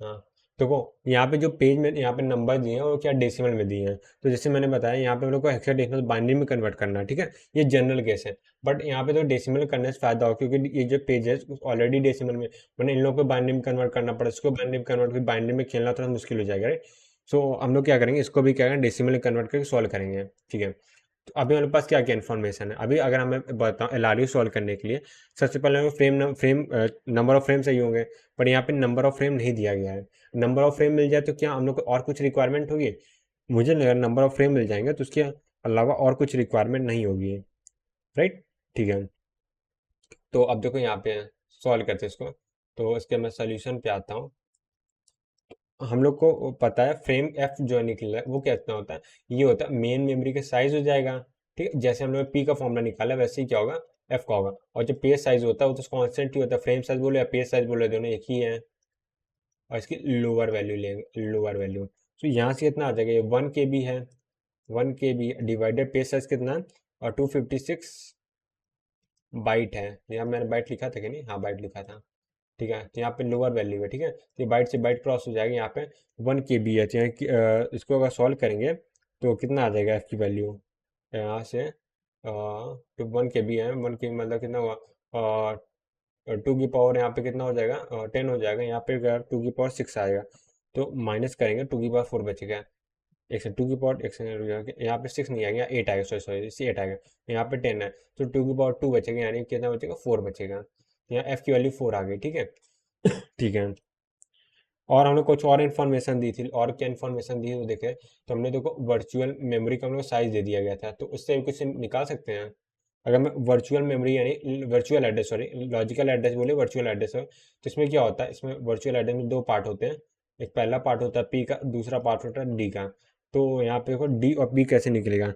हाँ। देखो, यहाँ पे जो पेज में यहाँ पे नंबर दिए हैं वो क्या डेसिमल में दिए हैं, तो जैसे मैंने बताया यहाँ पे हम लोग को हेक्साडेसिमल बाइनरी में कन्वर्ट करना है। ठीक है। ये जनरल केस है, बट यहाँ पे तो डेसिमल करने से फायदा हो, क्योंकि ये जो पेज है ऑलरेडी डेसिमल में, मैंने इन लोगों को बाइनरी में कन्वर्ट करना पड़ा, इसको बाइनरी में कन्वर्ट करके बाइनरी में खेलना थोड़ा मुश्किल हो जाएगा, राइट। सो हम लोग क्या करेंगे, इसको भी क्या करेंगे, डेसिमल में कन्वर्ट करके सॉल्व करेंगे। ठीक है। तो अभी हमारे पास क्या क्या इन्फॉर्मेशन है, अभी अगर हमें बताऊँ LRU सॉल्व करने के लिए, सबसे पहले हमें फ्रेम नंबर ऑफ फ्रेम चाहिए होंगे, पर यहाँ पे नंबर ऑफ फ्रेम नहीं दिया गया है। नंबर ऑफ फ्रेम मिल जाए तो क्या हम लोग को और कुछ रिक्वायरमेंट होगी, मुझे नहीं लगा नंबर ऑफ फ्रेम मिल जाएंगे तो उसके अलावा और कुछ रिक्वायरमेंट नहीं होगी, राइट। ठीक है। तो अब देखो यहाँ पे सॉल्व करते हैं इसको। तो इसके मैं सोल्यूशन पे आता हूँ। हम लोग को पता है फ्रेम एफ जो निकला है वो कितना होता है, ये होता है मेन मेमोरी का साइज हो जाएगा। ठीक है। जैसे हम लोग पी का फॉर्मूला निकाला वैसे ही क्या होगा, एफ का होगा। और जो पेज साइज होता है वो तो कॉन्स्टेंट ही होता है, फ्रेम साइज बोलो या पेज साइज बोलो, दोनों एक ही है। और इसकी लोअर वैल्यू लेंगे, लोअर वैल्यू, तो यहाँ से कितना आ जाएगा, ये 1 KB है, 1 KB डिवाइडेड पेज साइज कितना है, और 256 बाइट है। यहाँ मैंने बाइट लिखा था कि नहीं, हाँ बाइट लिखा था। ठीक है। तो यहाँ पे लोअर वैल्यू है। ठीक है। तो बाइट से बाइट क्रॉस हो जाएगा, यहाँ पे 1 KB है, तो इसको अगर सॉल्व करेंगे तो कितना आ जाएगा एफ की वैल्यू, यहाँ से तो 1 KB है, 1 KB मतलब कितना हुआ, 2 की पावर यहाँ पे कितना हो जाएगा, 10 हो जाएगा। यहाँ पे अगर 2 की पावर 6 आएगा तो माइनस करेंगे, 2 की पावर 4 बचेगा। एक से 2 की पावर, एक से यहाँ पे 6 नहीं आएगा, 8 आएगा, सॉरी सॉरी, इसी 8 आएगा। यहाँ पे 10 है, तो 2 की पावर 2 बचेगा, यानी कितना बचेगा, 4 बचेगा। यहाँ एफ की वैल्यू 4 आ गई। ठीक है। ठीक है। और हमने कुछ और इन्फॉर्मेशन दी थी, और क्या इन्फॉर्मेशन दी है तो देखे, तो हमने देखो वर्चुअल मेमोरी का हम लोग साइज दे दिया गया था, तो उससे कुछ निकाल सकते हैं। अगर मैं वर्चुअल मेमोरी यानी virtual address, sorry logical address बोले, वर्चुअल एड्रेस है, तो इसमें क्या होता है, इसमें वर्चुअल एड्रेस में 2 पार्ट होते हैं। एक पहला पार्ट होता है पी का, दूसरा पार्ट होता है डी का। तो यहाँ पे देखो डी और बी कैसे निकलेगा।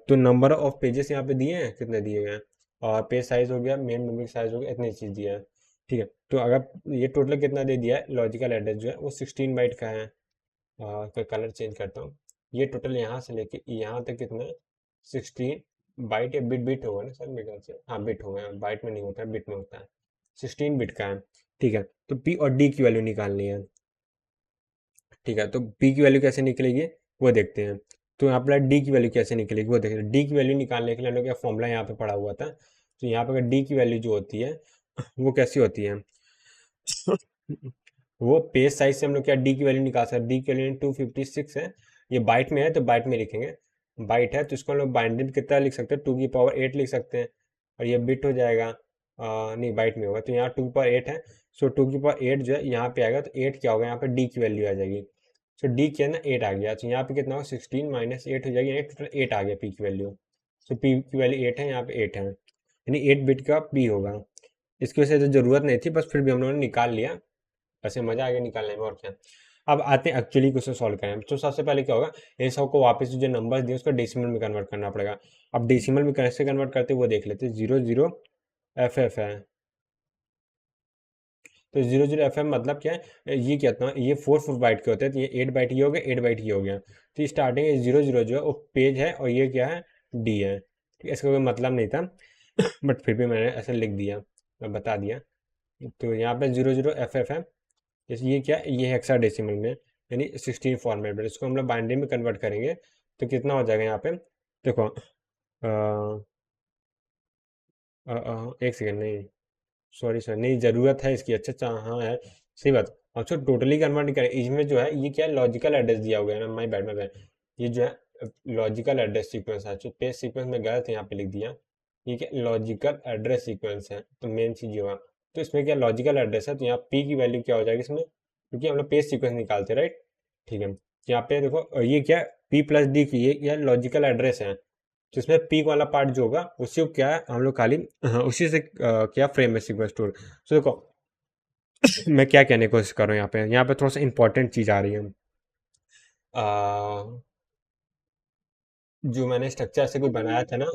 तो नंबर ऑफ पेजेस यहाँ पे दिए हैं, कितने दिए गए हैं, और पेज साइज हो गया, मेन मेमोरी साइज हो गया, इतनी चीज़ दिया है। ठीक है, तो अगर ये टोटल कितना दे दिया है, लॉजिकल एड्रेस जो है वो 16 बाइट का है। तो कलर चेंज करता हूँ। ये टोटल यहाँ से लेके यहाँ तक कितना है, 16 बाइट या बिट, बिट होगा ना सर मेरे ख्याल से, हाँ बिट होगा, बाइट में नहीं होता है, बिट में होता है। 16 बिट का है। ठीक है, तो पी और डी की वैल्यू निकालनी है। ठीक है, तो पी की वैल्यू कैसे निकलेगी वो देखते हैं। तो यहाँ पर डी की वैल्यू कैसे निकलेगी वो देखते हैं। डी की वैल्यू निकालने के लिए हम लोग का फॉर्मूला यहाँ पे पड़ा हुआ था। तो यहाँ पर अगर डी की वैल्यू जो होती है वो कैसी होती है वो पेज साइज से हम लोग क्या डी की वैल्यू निकाल सकते हैं। डी की वैल्यू 256 है, ये बाइट में है तो बाइट में लिखेंगे। बाइट है तो इसको हम लोग बाइनरी में कितना लिख सकते हैं, 2 की पावर 8 लिख सकते हैं, और ये बिट हो जाएगा। नहीं बाइट में होगा, तो यहाँ 2 की पावर 8 है। सो 2 की पावर 8 जो है यहाँ पे आएगा, तो 8 क्या होगा, यहाँ पे डी की वैल्यू आ जाएगी। सो डी क्या है ना, 8 आ गया, तो यहाँ पे कितना होगा, 16 - 8 हो जाएगी, यानी टोटल 8 आ गया पी की वैल्यू। सो पी की वैल्यू 8 है, यहाँ पे 8 है, यानी 8 बिट का पी होगा। इसकी वजह से तो जरूरत नहीं थी, बस फिर भी हम लोगों ने निकाल लिया। ऐसे मजा आ गया निकालने में, और क्या। अब आते हैं एक्चुअली क्वेश्चन सॉल्व करें। तो सबसे पहले क्या होगा, इन सबको वापस जो नंबर्स दिए उसको डेसिमल में कन्वर्ट करना पड़ेगा। अब डेसिमल में कैसे कन्वर्ट करते हैं वो देख लेते हैं। 00 FF है, तो 00 FF मतलब क्या है, ये कहता हूँ ये 4 बाइट के होते हैं, तो ये 8 बाइट ये हो गया, 8 बाइट ये हो गया। तो स्टार्टिंग 00 जो है वो पेज है, और ये क्या है, डी है। ठीक है, इसका कोई मतलब नहीं था बट फिर भी मैंने ऐसा लिख दिया, मैं बता दिया। तो यहाँ पे 00 FF है, जैसे ये क्या, ये हेक्साडेसिमल में, यानी 16 फॉर्मेट में। इसको हम लोग बाइनरी में कन्वर्ट करेंगे तो कितना हो जाएगा यहाँ पे, देखो एक सेकेंड, नहीं सॉरी सर, नहीं ज़रूरत है इसकी, अच्छा अच्छा हाँ है, सही बात। अच्छा टोटली कन्वर्ट नहीं करें, इसमें जो है ये क्या है, लॉजिकल एड्रेस दिया हुआ है ना, माई बैड में, ये जो है लॉजिकल एड्रेस सीक्वेंस है, जो पेज सीक्वेंस में गलत है यहाँ पे लिख दिया। ये क्या लॉजिकल एड्रेस सीक्वेंस है, तो मेन चीज़ ये हुआ। तो इसमें क्या लॉजिकल एड्रेस है, तो यहाँ पी की वैल्यू क्या हो जाएगी इसमें, क्योंकि हम लोग पेज सीक्वेंस निकालते हैं, राइट। ठीक है, यहाँ पे देखो ये क्या पी प्लस डी की, ये क्या लॉजिकल एड्रेस है, जिसमें पीक वाला पार्ट जो होगा उसी को क्या है हम लोग खाली उसी से क्या फ्रेम में सीक्वेंस स्टोर। सो देखो मैं क्या कहने की कोशिश कर रहा हूँ, यहाँ पे थोड़ा सा इंपॉर्टेंट चीज़ आ रही है। जो मैंने स्ट्रक्चर से कुछ बनाया था ना,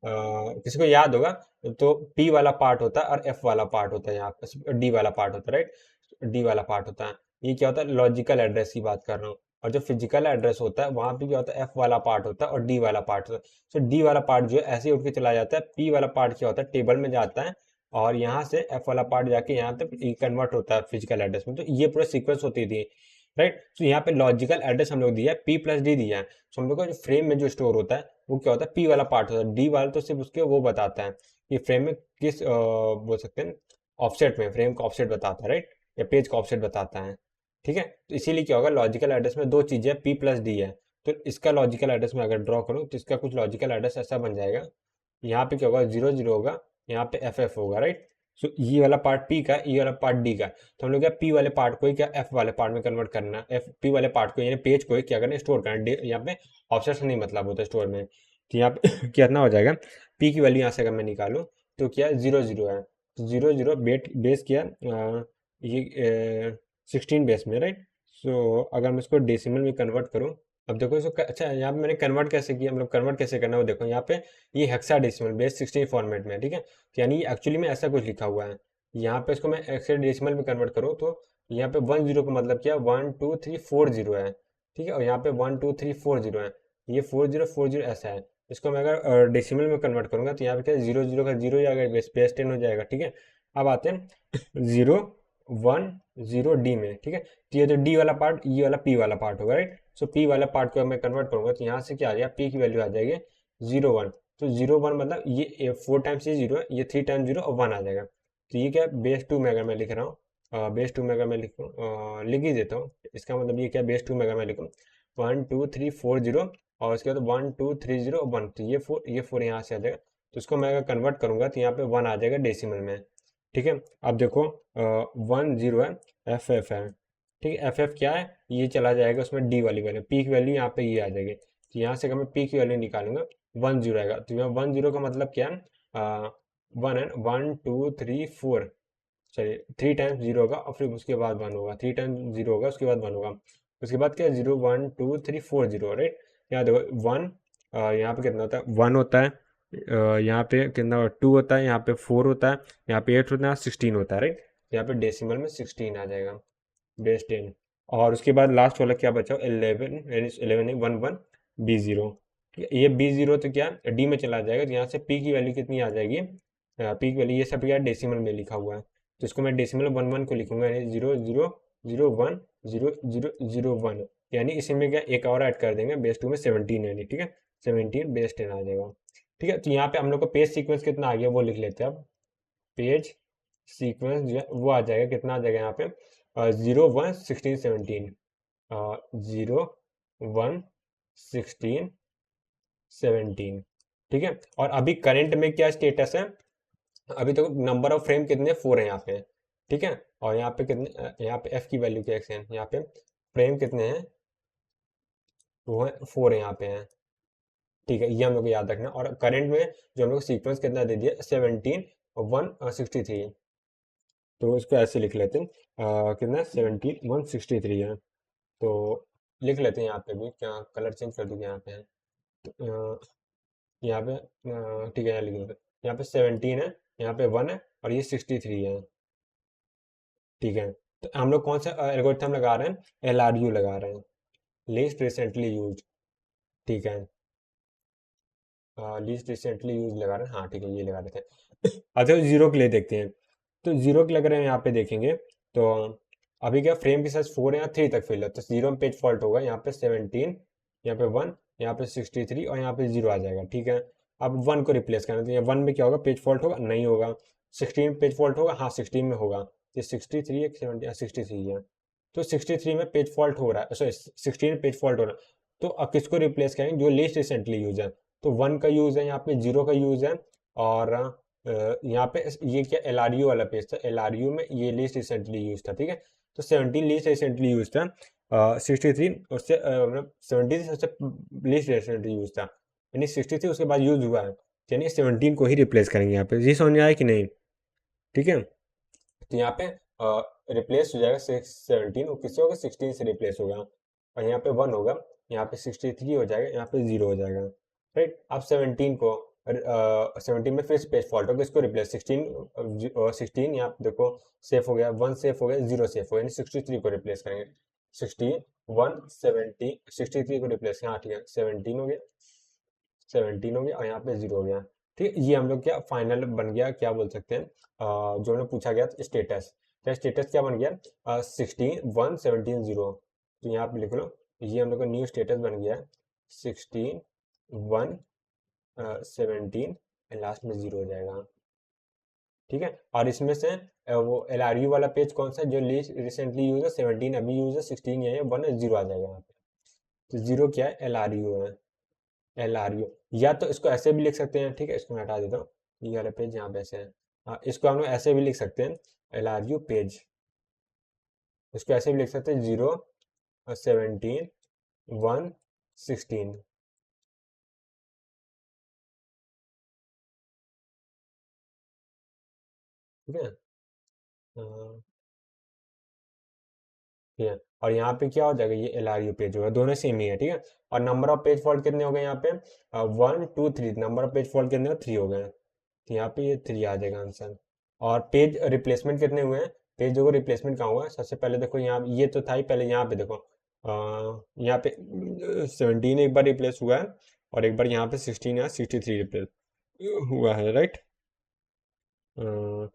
किसी को याद होगा, तो पी वाला पार्ट होता है और एफ वाला पार्ट होता है, यहाँ पे डी वाला पार्ट होता है, राइट। डी वाला पार्ट होता है, ये क्या होता है, लॉजिकल एड्रेस की बात कर रहा हूँ। और जो फिजिकल एड्रेस होता है वहां पे क्या होता है, एफ वाला पार्ट होता है और डी वाला पार्ट होता है। सो डी वाला पार्ट जो है ऐसे ही उठ के चला जाता है, पी वाला पार्ट क्या होता है, टेबल में जाता है, और यहाँ से एफ वाला पार्ट जाके यहाँ तक कन्वर्ट होता है फिजिकल एड्रेस में। तो ये पूरा सीक्वेंस होती थी, राइट। तो यहाँ पे लॉजिकल एड्रेस हम लोग दिया है, पी प्लस डी दिया है। तो हम लोग का जो फ्रेम में जो स्टोर होता है वो क्या होता है, पी वाला पार्ट होता है, डी वाला तो सिर्फ उसके वो बताता है कि फ्रेम में किस बोल सकते हैं ऑफसेट में, फ्रेम का ऑफसेट बताता है, राइट, या पेज का ऑफसेट बताता है। ठीक है, तो इसीलिए क्या होगा, लॉजिकल एड्रेस में दो चीजें पी प्लस डी है। तो इसका लॉजिकल एड्रेस में अगर ड्रॉ करूँ तो इसका कुछ लॉजिकल एड्रेस ऐसा बन जाएगा, यहाँ पे क्या होगा, 00 होगा, यहाँ पे FF होगा, राइट। सो ये वाला पार्ट पी का, ये वाला पार्ट डी का। तो हम लोग क्या पी वाले पार्ट को ही क्या एफ वाले पार्ट में कन्वर्ट करना, एफ पी वाले पार्ट को यानी पेज को ही क्या करना, स्टोर करना। यहाँ पे ऑफसेट से नहीं मतलब होता स्टोर में। तो यहाँ पे कितना हो जाएगा, पी की वैल्यू यहाँ से अगर मैं निकालूँ तो क्या 00 है, तो 00 बेस किया ये 16 बेस में, राइट। सो अगर मैं इसको डेसिमल में कन्वर्ट करूँ, अब देखो इसको अच्छा यहाँ पे मैंने कन्वर्ट कैसे किया, मतलब कन्वर्ट कैसे करना है वो देखो। यहाँ पे ये हेक्साडेसिमल बेस 16 फॉर्मेट में, ठीक है, तो यानी एक्चुअली में ऐसा कुछ लिखा हुआ है। यहाँ पे इसको मैं हेक्साडेसिमल में कन्वर्ट करूँ तो यहाँ पे 10 का मतलब क्या, 1 2 3 4 0 है, ठीक है, और यहाँ पे 1 2 3 4 0 है, ये 40 40 ऐसा है। इसको मैं अगर डेसिमल में कन्वर्ट करूंगा तो यहाँ पे क्या 00 का 0 ही आ गया, बेस 10 हो जाएगा। ठीक है, अब आते हैं 0 1 0 डी में। ठीक है, तो ये जो डी वाला पार्ट, ये वाला पी वाला पार्ट होगा, राइट। सो पी वाला पार्ट को मैं कन्वर्ट करूंगा तो यहाँ से क्या आ जाएगा, पी की वैल्यू आ जाएगी 0 1। तो 0 1 मतलब ये 4 टाइम्स ये 0 है, ये 3 टाइम्स 0 और 1 आ जाएगा। तो ये क्या बेस 2 में अगर मैं लिख रहा हूँ, बेस 2 में अगर मैं लिखूँ, लिख ही देता हूँ, इसका मतलब ये क्या बेस 2 में अगर मैं लिखूँ 1 2 3 4 0, और उसके बाद 1 2 3 0 1, तो ये फोर यहाँ से आ जाएगा। तो इसको मैं अगर कन्वर्ट करूंगा तो यहाँ पे 1 आ जाएगा डेसिमल में। ठीक है, अब देखो 1 0 है, FF है, ठीक है, FF क्या है, ये चला जाएगा उसमें डी वाली वैल्यू, पी की वैल्यू यहाँ पे ये आ जाएगी। तो यहाँ से अगर मैं पी की वैल्यू निकालूंगा 1 0 आएगा। तो यहाँ 1 0 का मतलब क्या है, 1 है, 1 2 3 4, चलिए 3 टाइम्स 0 होगा और फिर उसके बाद 1 होगा, 3 टाइम्स 0 होगा उसके बाद 1 होगा, उसके बाद क्या 0 1 2 3 4 0, राइट। यहाँ देखो 1, यहाँ पे कितना होता है 1 होता है, यहाँ पे कितना 2 होता है, यहाँ पे 4 होता है, यहाँ पे 8 होता है, 16 होता है, राइट। यहाँ पे डेसिमल में 16 आ जाएगा, बेस 10। और उसके बाद लास्ट वाला क्या बचा 11, 11 नहीं 11 B0। ये B0 तो क्या डी में चला जाएगा, तो यहाँ से पी की वैल्यू कितनी आ जाएगी, पी की वैल्यू ये सब क्या डेसिमल में लिखा हुआ है, तो इसको मैं डेसिमल 1 1 को लिखूंगा, यानी 0 0 0 1 0 0 0 1, यानी इसी में क्या एक और ऐड कर देंगे, बेस 2 में 17, यानी ठीक है 17 बेस 10 आ जाएगा। ठीक है, तो यहाँ पे हम लोग को पेज सीक्वेंस कितना आ गया वो लिख लेते हैं अब। पेज सीक्वेंस जो है वो आ जाएगा, कितना आ जाएगा यहाँ पे 0 1 16 17, 0 1 16 17, ठीक है। और अभी करंट में क्या स्टेटस है, अभी तो नंबर ऑफ फ्रेम कितने 4 है यहाँ पे, ठीक है। और यहाँ पे कितने यहाँ पे एफ की वैल्यू क्या है, यहाँ पे फ्रेम कितने हैं, वो है 4 है यहाँ पे है, ठीक है, ये हम लोग को याद रखना। और करंट में जो हम लोग सीक्वेंस कितना दे दिया 17 और 163, तो इसको ऐसे लिख लेते हैं, कितना 17 163 है, तो लिख लेते हैं यहाँ पे भी, क्या कलर चेंज कर दूंगा यहाँ पे है, तो यहाँ पे ठीक है यहाँ लिख लेते हैं, यहाँ पे 17 है, यहाँ पे 1 है, और ये 63 है, ठीक है। तो हम लोग कौन सा एल्गोरिथम लगा रहे हैं, LRU लगा रहे हैं, लीस्ट रिसेंटली यूज, ठीक है, लीस्ट रिसेंटली यूज लगा रहे हैं, हाँ ठीक है ये लगा रहे थे। अच्छा जीरो के लिए देखते हैं, तो जीरो के लग रहे हैं यहाँ पे देखेंगे, तो अभी क्या फ्रेम के साथ 4 या 3 तक फिल है, तो जीरो में पेज फॉल्ट होगा, यहाँ पे 17, यहाँ पे 1, यहाँ पे 63 और यहाँ पे 0 आ जाएगा, ठीक है। अब 1 को रिप्लेस करना, तो ये 1 में क्या होगा पेज फॉल्ट होगा, नहीं होगा। 16 पेज फॉल्ट होगा, हाँ 16 में होगा, ये 63 है 70 63 है, तो 63 में पेज फॉल्ट हो रहा है, सॉरी 16 पेज फॉल्ट हो रहा है, तो अब किसको रिप्लेस करेंगे, जो लीस्ट रिसेंटली यूज है, तो 1 का यूज है, यहाँ पे 0 का यूज है, और यहाँ पे ये क्या LRU वाला पेज था, LRU में ये लीस्ट रिसेंटली यूज था, ठीक है। तो 17 लीस्ट रिसेंटली यूज था, 63 उससे मतलब 17 से उससे लीस्ट रिसेंटली यूज था, यानी 63 उसके बाद यूज हुआ है, यानी 17 को ही रिप्लेस करेंगे यहाँ पे, ये समझ में आया कि नहीं, ठीक है। तो यहाँ पे रिप्लेस हो जाएगा 17, और किससे होगा 16 से रिप्लेस होगा, और यहाँ पे 1 होगा, यहाँ पे 63 हो जाएगा, यहाँ पे 0 हो जाएगा, राइट। अब 17 को 17 में फिर से पेज फॉल्ट होगा, इसको रिप्लेस 16, 16 यहाँ पे देखो सेफ हो गया, 1 सेफ हो गया, 0 सेफ हो गया, यानी 63 को रिप्लेस करेंगे, 16 1 17 63 को रिप्लेस, हाँ ठीक है 17 हो गया, 17 हो गया, और यहाँ पे 0 हो गया, ठीक है। ये हम लोग क्या फाइनल बन गया, क्या बोल सकते हैं, जो हमने पूछा गया स्टेटस, क्या स्टेटस क्या बन गया 16 1 17 0, तो यहाँ पे लिख लो, ये हम लोग का न्यू स्टेटस बन गया 16 1 17, लास्ट में 0 हो जाएगा, ठीक है। और इसमें से वो LRU वाला पेज कौन सा है, जो रिसेंटली यूज है 17 अभी यूज है, 16 ये 1 है, 0 आ जाएगा यहाँ पे, तो 0 क्या है LRU है, LRU, या तो इसको ऐसे भी लिख सकते हैं, ठीक है, इसको मैं हटा देता हूँ, ये वाला पेज यहाँ पे ऐसे है, इसको हम लोग ऐसे भी लिख सकते हैं LRU पेज, इसको ऐसे भी लिख सकते हैं 0 17 1 16, ठीक है, ठीक है। और यहाँ पे क्या हो जाएगा, ये LRU पेज होगा, दोनों सेम ही है, ठीक है। और नंबर ऑफ पेज फॉल्ट कितने हो गए यहाँ पे 1 2 3, नंबर ऑफ पेज फॉल्ट कितने हो 3 हो गए, तो यहाँ पे ये 3 आ जाएगा आंसर। और पेज रिप्लेसमेंट कितने हुए हैं, पेज देखो रिप्लेसमेंट कहाँ हुआ है, सबसे पहले देखो यहाँ ये तो था ही पहले, यहाँ पे देखो यहाँ पे 17 एक बार रिप्लेस हुआ है, और एक बार यहाँ पे 16 या 63 रिप्लेस हुआ है, राइट।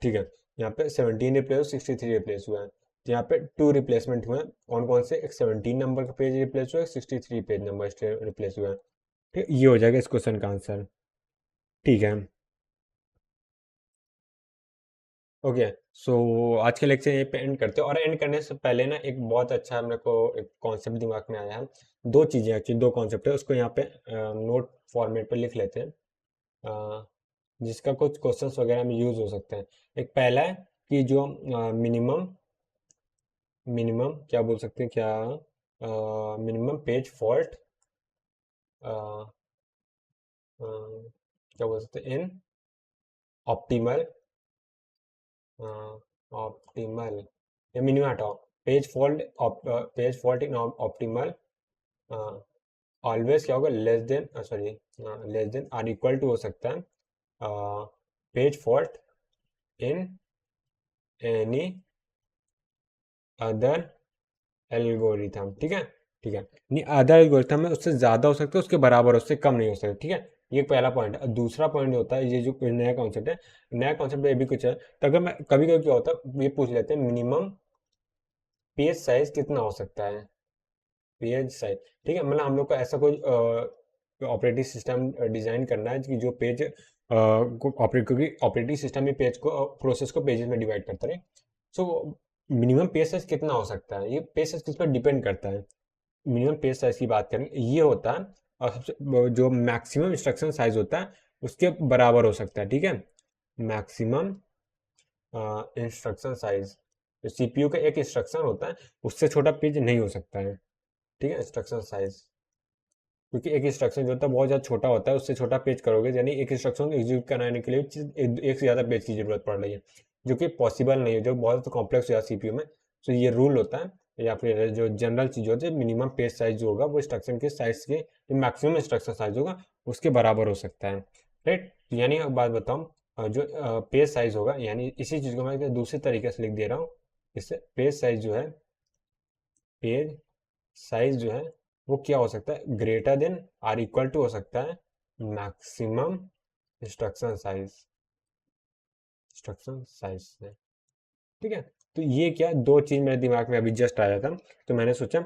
ठीक है, यहाँ पे 17 रिप्लेस 63 रिप्लेस हुआ है, तो यहाँ पे 2 रिप्लेसमेंट हुए हैं, कौन कौन से, एक 17 नंबर का पेज रिप्लेस हुआ है, 63 पेज नंबर रिप्लेस हुआ है, ठीक ये हो जाएगा इस क्वेश्चन का आंसर, ठीक है। ओके, सो आज के लेक्चर यहीं पे एंड करते हैं, और एंड करने से पहले ना एक बहुत अच्छा मेरे को एक कॉन्सेप्ट दिमाग में आया है, दो चीज़ें एक्चुअली, दो कॉन्सेप्ट है, उसको यहाँ पे नोट फॉर्मेट पे लिख लेते हैं, जिसका कुछ क्वेश्चंस वगैरह में यूज हो सकते हैं। एक पहला है कि जो मिनिमम मिनिमम क्या बोल सकते हैं, क्या मिनिमम पेज फॉल्ट क्या बोल सकते हैं इन ऑप्टिमल ऑप्टिमल, या मिनिमम हटाओ, page fault in optimal always क्या होगा, less than less than or equal to हो सकता है page fault in any other algorithm. ठीक है, ठीक है, नहीं अदर एल्गोरिथम में उससे ज़्यादा हो सकता है, उसके बराबर, उससे कम नहीं हो सकता। ठीक है, ये पहला पॉइंट है। दूसरा पॉइंट होता है, ये जो नया कॉन्सेप्ट है, नया कॉन्सेप्ट ये भी कुछ है। तो अगर मैं कभी कभी क्या होता है, ये पूछ लेते हैं मिनिमम पेज साइज कितना हो सकता है, पेज साइज। ठीक है, मतलब हम लोग को ऐसा कोई ऑपरेटिंग सिस्टम डिजाइन करना है कि जो पेज क्योंकि ऑपरेटिंग सिस्टम ही पेज को प्रोसेस को पेजेस में डिवाइड करता है। सो मिनिमम पेज साइज कितना हो सकता है, ये पेज साइज किस पर डिपेंड करता है। मिनिमम पेज साइज की बात करें, ये होता है और सबसे जो मैक्सिमम इंस्ट्रक्शन साइज होता है उसके बराबर हो सकता है। ठीक है, मैक्सिमम इंस्ट्रक्शन साइज, जो सीपीयू का एक इंस्ट्रक्शन होता है उससे छोटा पेज नहीं हो सकता है। ठीक है, इंस्ट्रक्शन साइज, क्योंकि एक इंस्ट्रक्शन जो होता है बहुत ज़्यादा छोटा होता है, उससे छोटा पेज करोगे यानी एक इंस्ट्रक्शन एग्जीक्यूट कराने के लिए एक से ज़्यादा पेज की जरूरत पड़ रही है, जो कि पॉसिबल नहीं है, जो बहुत कॉम्प्लेक्स हो जाता है सीपीयू में। तो ये रूल होता है, या फिर जो जनरल चीज़ होती है, मिनिमम पेज साइज जो होगा वो इंस्ट्रक्शन के साइज के, जो मैक्सिमम इंस्ट्रक्शन साइज होगा उसके बराबर हो सकता है। राइट, यानी एक बात बताऊँ, जो पेज साइज होगा, यानी इसी चीज़ को मैं दूसरे तरीके से लिख दे रहा हूँ। इससे पेज साइज जो है, पेज साइज जो है वो क्या हो सकता है, greater than or equal to हो सकता है maximum instruction size, instruction size से। ठीक है, तो ये क्या दो चीज मेरे दिमाग में अभी जस्ट आया था, तो मैंने सोचा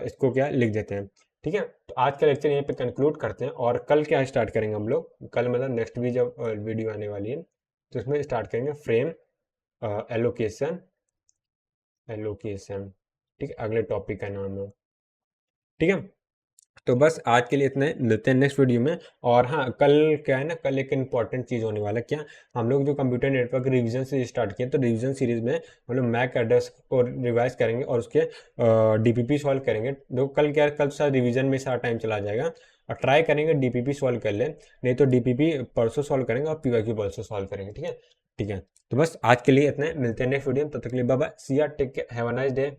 इसको क्या लिख देते हैं। ठीक है, तो आज का लेक्चर यहीं पे कंक्लूड करते हैं, और कल क्या स्टार्ट करेंगे हम लोग, कल मतलब नेक्स्ट भी जब वीडियो आने वाली है तो इसमें स्टार्ट करेंगे फ्रेम एलोकेशन, एलोकेशन। ठीक है, अगले टॉपिक का नाम है। ठीक है, तो बस आज के लिए इतना ही, मिलते हैं नेक्स्ट वीडियो में। और हाँ, कल क्या है ना, कल एक इंपॉर्टेंट चीज़ होने वाला है। क्या, हम लोग जो कंप्यूटर नेटवर्क रिवीजन से स्टार्ट किए, तो रिवीजन सीरीज में हम लोग मैक एड्रेस को रिवाइज करेंगे और उसके डीपीपी सॉल्व करेंगे। तो कल क्या, कल शायद रिवीजन में सारा टाइम चला जाएगा, और ट्राई करेंगे डीपीपी सॉल्व कर ले, नहीं तो डीपीपी परसों सॉल्व करेंगे और पीवाईक्यू परसों सॉल्व करेंगे। ठीक है, ठीक है, तो बस आज के लिए इतना ही, मिलते हैं नेक्स्ट वीडियो में, तब तक के लिए bye bye, see ya take care, have a nice day.